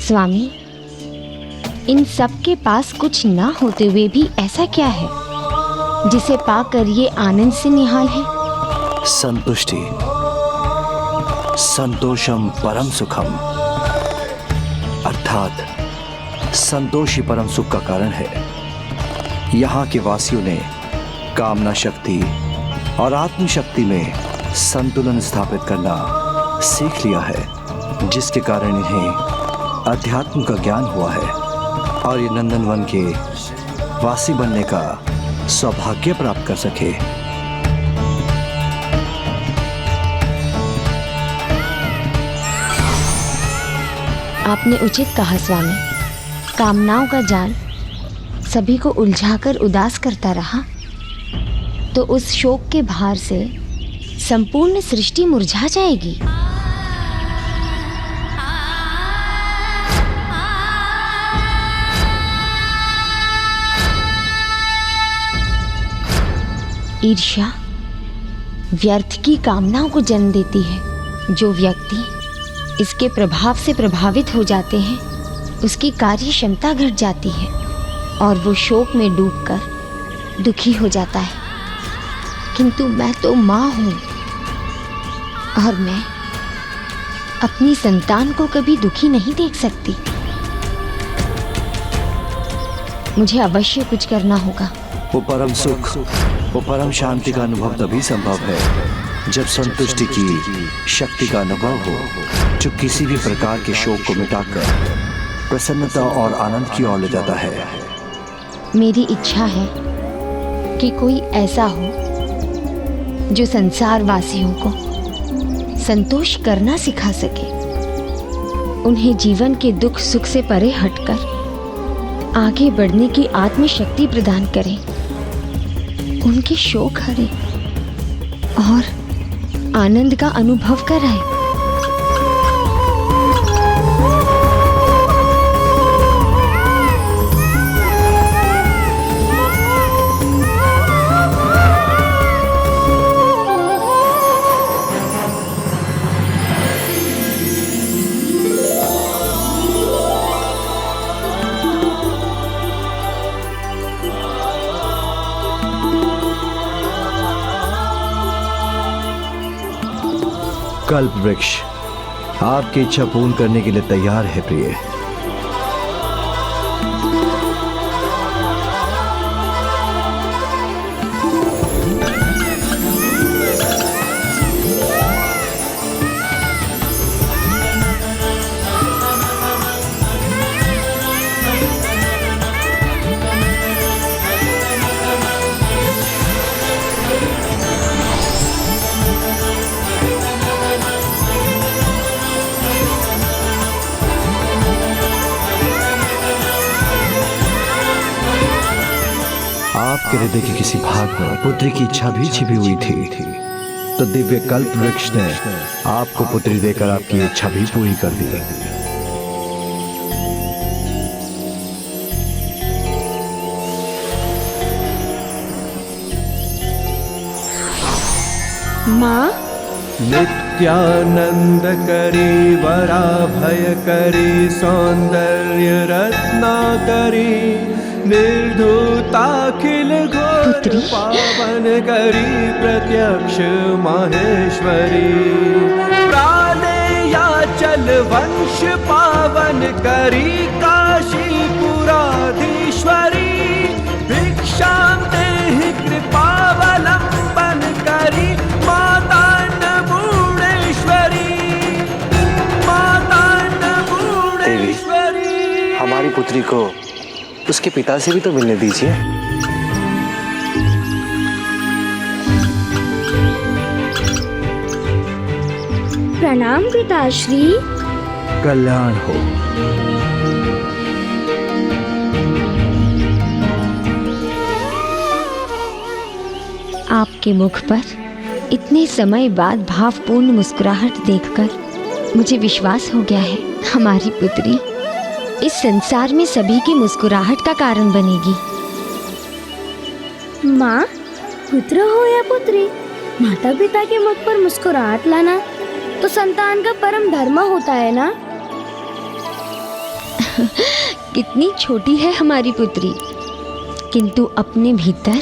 स्वामी, इन सब के पास कुछ ना होते हुए भी ऐसा क्या है जिसे पाकर ये आनंद से निहाल है? संतुष्टि, संतोषम परम सुखम, अर्थात संतोष ही परम सुख का कारण है। यहाँ के वासियों ने कामना शक्ति और आत्म शक्ति में संतुलन स्थापित करना सीख लिया है, जिसके कारण इन्हें अध्यात्म का ज्ञान हुआ है और ये नंदनवन के वासी बनने का सौभाग्य प्राप्त कर सके। आपने उचित कहा स्वामी। कामनाओं का जाल सभी को उलझाकर उदास करता रहा तो उस शोक के भार से संपूर्ण सृष्टि मुरझा जाएगी। ईर्ष्या व्यर्थ की कामनाओं को जन्म देती है। जो व्यक्ति इसके प्रभाव से प्रभावित हो जाते हैं उसकी कार्य क्षमता घट जाती है और वो शोक में डूबकर दुखी हो जाता है। किंतु मैं तो माँ हूँ और मैं अपनी संतान को कभी दुखी नहीं देख सकती। मुझे अवश्य कुछ करना होगा। वो परम सुख, वो परम शांति का अनुभव तभी संभव है जब संतुष्टि की शक्ति का अनुभव हो, जो किसी भी प्रकार के शोक को मिटाकर प्रसन्नता और आनंद की ओर ले जाता है। मेरी इच्छा है कि कोई ऐसा हो जो संसार वासियों को संतोष करना सिखा सके, उन्हें जीवन के दुख सुख से परे हटकर आगे बढ़ने की आत्मशक्ति प्रदान करे, उनके शोक हरे और आनंद का अनुभव कराए। कल्प वृक्ष आपकी इच्छा पूर्ण करने के लिए तैयार है प्रिय। आपके हृदय के किसी भाग में पुत्री की इच्छा भी छिपी हुई थी, तो दिव्य कल्प वृक्ष ने आपको पुत्री देकर आपकी इच्छा भी पूरी कर दी। माँ, नित्यानंद करी वरा भय करी सौंदर्य रत्ना करी निर्धूताखिल घोर पावन करी प्रत्यक्ष माहेश्वरी प्राणेया चल वंश पावन करी काशी पुराधीश्वरी भिक्षां देहि कृपावलंबन करी माता अन्नपूर्णेश्वरी माता अन्नपूर्णेश्वरी। हमारी पुत्री को उसके पिता से भी तो मिलने दीजिए। प्रणाम पिताश्री। कल्याण हो। आपके मुख पर इतने समय बाद भावपूर्ण मुस्कुराहट देखकर मुझे विश्वास हो गया है हमारी पुत्री इस संसार में सभी की मुस्कुराहट का कारण बनेगी। माँ, पुत्र हो या पुत्री, माता पिता के मुख पर मुस्कुराहट लाना तो संतान का परम धर्म होता है ना। कितनी छोटी है हमारी पुत्री, किंतु अपने भीतर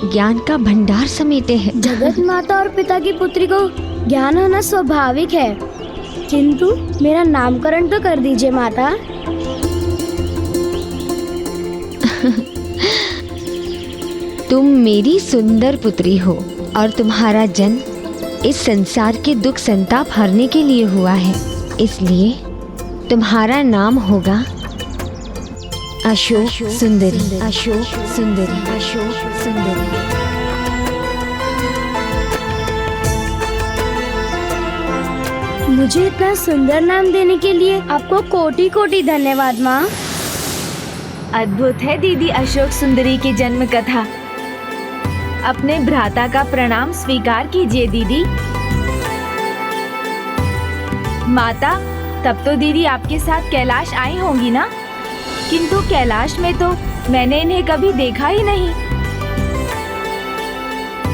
ज्ञान का भंडार समेटे है। जगत माता और पिता की पुत्री को ज्ञान होना स्वाभाविक है, किंतु मेरा नामकरण तो कर दीजिए माता। तुम मेरी सुंदर पुत्री हो और तुम्हारा जन्म इस संसार के दुख संताप हरने के लिए हुआ है, इसलिए तुम्हारा नाम होगा अशोक सुंदरी। अशोक सुंदरी। अशोक सुंदरी। मुझे इतना सुंदर नाम देने के लिए आपको कोटि कोटि धन्यवाद माँ। अद्भुत है दीदी अशोक सुंदरी की जन्म कथा। अपने भ्राता का प्रणाम स्वीकार कीजिए दीदी। माता, तब तो दीदी आपके साथ कैलाश आई होंगी ना? किंतु कैलाश में तो मैंने इन्हें कभी देखा ही नहीं।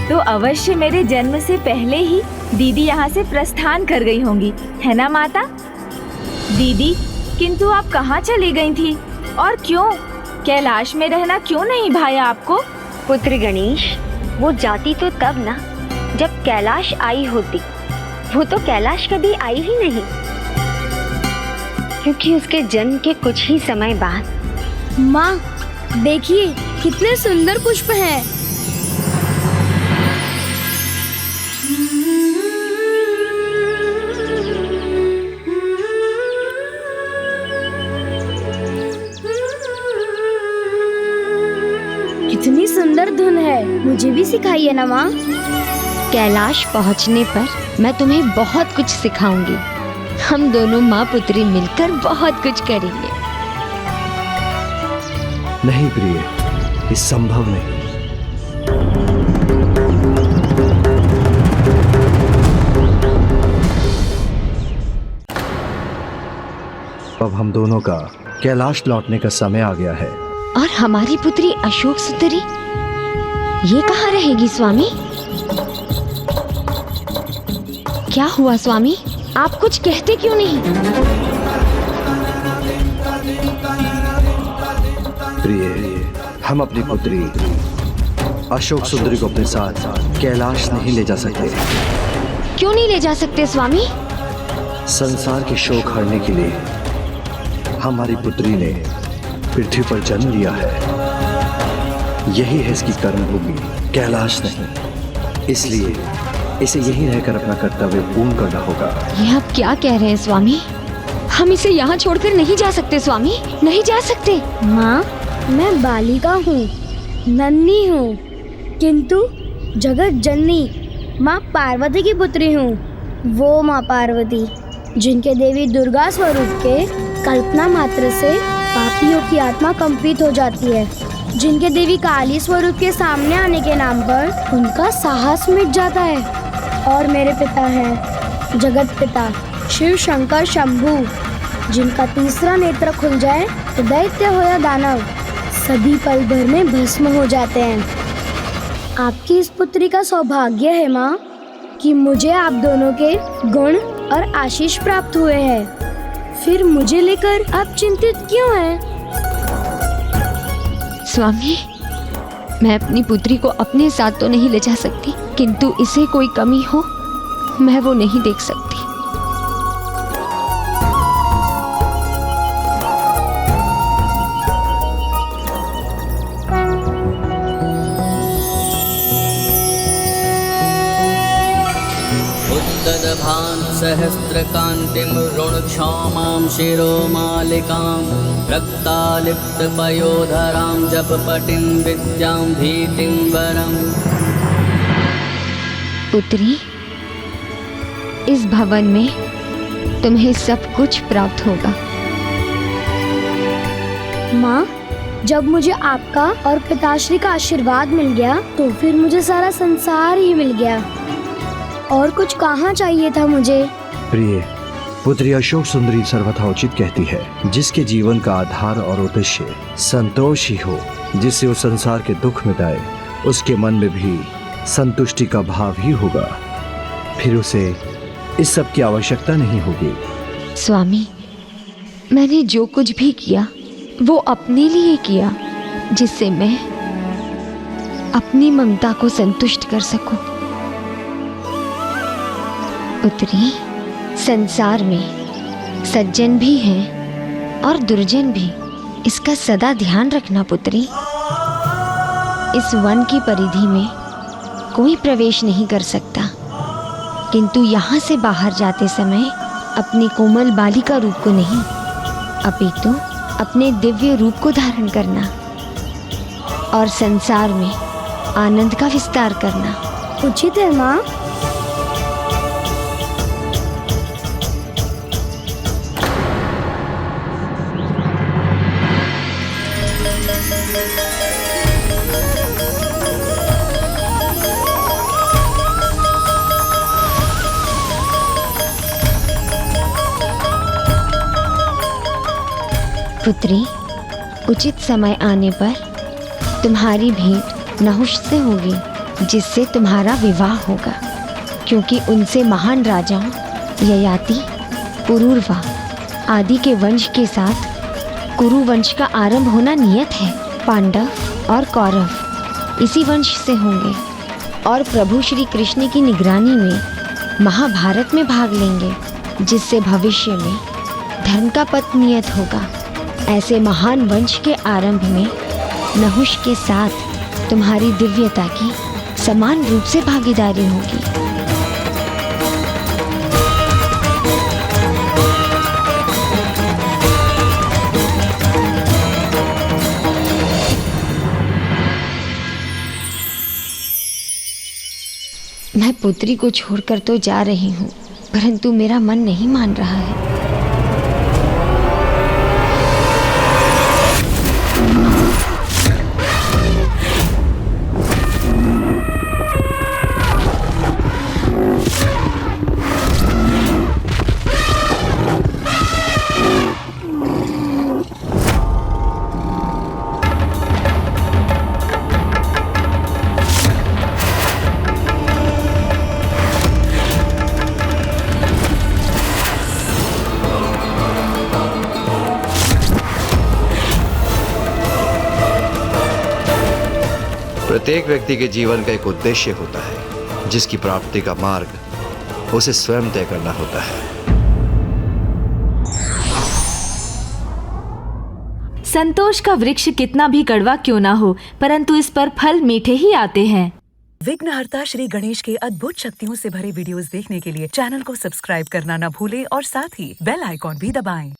तो अवश्य मेरे जन्म से पहले ही दीदी यहाँ से प्रस्थान कर गई होंगी, है ना माता? दीदी, किंतु आप कहाँ चली गई थी और क्यों? कैलाश में रहना क्यों नहीं भाया आपको? पुत्र गणेश, वो जाती तो तब ना जब कैलाश आई होती। वो तो कैलाश कभी आई ही नहीं, क्योंकि उसके जन्म के कुछ ही समय बाद। माँ देखिए कितने सुंदर पुष्प हैं। कितनी सुंदर धुन है, मुझे भी सिखाइए ना माँ। कैलाश पहुंचने पर मैं तुम्हें बहुत कुछ सिखाऊंगी। हम दोनों माँ पुत्री मिलकर बहुत कुछ करेंगे। नहीं प्रिय, ये संभव नहीं। अब हम दोनों का कैलाश लौटने का समय आ गया है। और हमारी पुत्री अशोक सुंदरी ये कहाँ रहेगी स्वामी? क्या हुआ स्वामी, आप कुछ कहते क्यों नहीं? प्रिय, हम अपनी पुत्री अशोक सुंदरी को अपने साथ कैलाश नहीं ले जा सकते। क्यों नहीं ले जा सकते स्वामी? संसार के शोक हरने के लिए हमारी पुत्री ने पृथ्वी पर जन्म लिया है। यही है इसकी कर्मभूमि, कैलाश नहीं। इसलिए इसे यहीं रहकर अपना कर्तव्य पूर्ण करना होगा। ये आप क्या कह रहे हैं स्वामी? हम इसे यहाँ छोड़कर नहीं जा सकते स्वामी, नहीं जा सकते। माँ, मैं बालिका हूँ, नन्ही हूँ, किंतु जगत जननी माँ पार्वती की पुत्री हूँ। वो माँ पार्वती जिनके देवी दुर्गा स्वरूप के कल्पना मात्र से पापियों की आत्मा कंपित हो जाती है, जिनके देवी काली स्वरूप के सामने आने के नाम पर उनका साहस मिट जाता है। और मेरे पिता हैं जगत पिता शिव शंकर शंभू, जिनका तीसरा नेत्र खुल जाए तो दैत्य हो या दानव सभी पल भर में भस्म हो जाते हैं। आपकी इस पुत्री का सौभाग्य है माँ कि मुझे आप दोनों के गुण और आशीष प्राप्त हुए हैं। फिर मुझे लेकर आप चिंतित क्यों हैं? स्वामी, मैं अपनी पुत्री को अपने साथ तो नहीं ले जा सकती, किंतु इसे कोई कमी हो मैं वो नहीं देख सकती। उद्ददभान् सहस्रकान्तिं रुणक्षौमां शिरोमालिकां रक्तालिप्तपयोधरां जपपटिं विद्यां भीतिं वरम्। पुत्री, इस भवन में तुम्हें सब कुछ प्राप्त होगा। माँ, जब मुझे आपका और पिताश्री का आशीर्वाद मिल गया तो फिर मुझे सारा संसार ही मिल गया। और कुछ कहाँ चाहिए था मुझे? प्रिय, पुत्री अशोक सुंदरी सर्वथा उचित कहती है। जिसके जीवन का आधार और उद्देश्य संतोष ही हो, जिससे वो संसार के दुख मिटाए, उसके मन में भी संतुष्टि का भाव ही होगा। फिर उसे इस सब की आवश्यकता नहीं होगी। स्वामी, मैंने जो कुछ भी किया वो अपने लिए किया, जिससे मैं अपनी ममता को संतुष्ट कर सकूं। पुत्री, संसार में सज्जन भी हैं और दुर्जन भी, इसका सदा ध्यान रखना पुत्री। इस वन की परिधि में कोई प्रवेश नहीं कर सकता, किंतु यहाँ से बाहर जाते समय अपनी कोमल बालिका रूप को नहीं, अपितु अपने दिव्य रूप को धारण करना और संसार में आनंद का विस्तार करना उचित है माँ। पुत्री, उचित समय आने पर तुम्हारी भेंट नहुष से होगी। जिससे तुम्हारा विवाह होगा, क्योंकि उनसे महान राजाओं ययाति, पुरूरवा आदि के वंश के साथ कुरु वंश का आरंभ होना नियत है। पांडव और कौरव इसी वंश से होंगे और प्रभु श्री कृष्ण की निगरानी में महाभारत में भाग लेंगे, जिससे भविष्य में धर्म का पथ नियत होगा। ऐसे महान वंश के आरंभ में नहुष के साथ तुम्हारी दिव्यता की समान रूप से भागीदारी होगी। मैं पुत्री को छोड़कर तो जा रही हूँ, परंतु मेरा मन नहीं मान रहा है। प्रत्येक व्यक्ति के जीवन का एक उद्देश्य होता है, जिसकी प्राप्ति का मार्ग उसे स्वयं तय करना होता है। संतोष का वृक्ष कितना भी कड़वा क्यों ना हो, परंतु इस पर फल मीठे ही आते हैं। विघ्नहर्ता श्री गणेश के अद्भुत शक्तियों से भरे वीडियोस देखने के लिए चैनल को सब्सक्राइब करना न भूलें और साथ ही बेल आइकॉन भी दबाएं।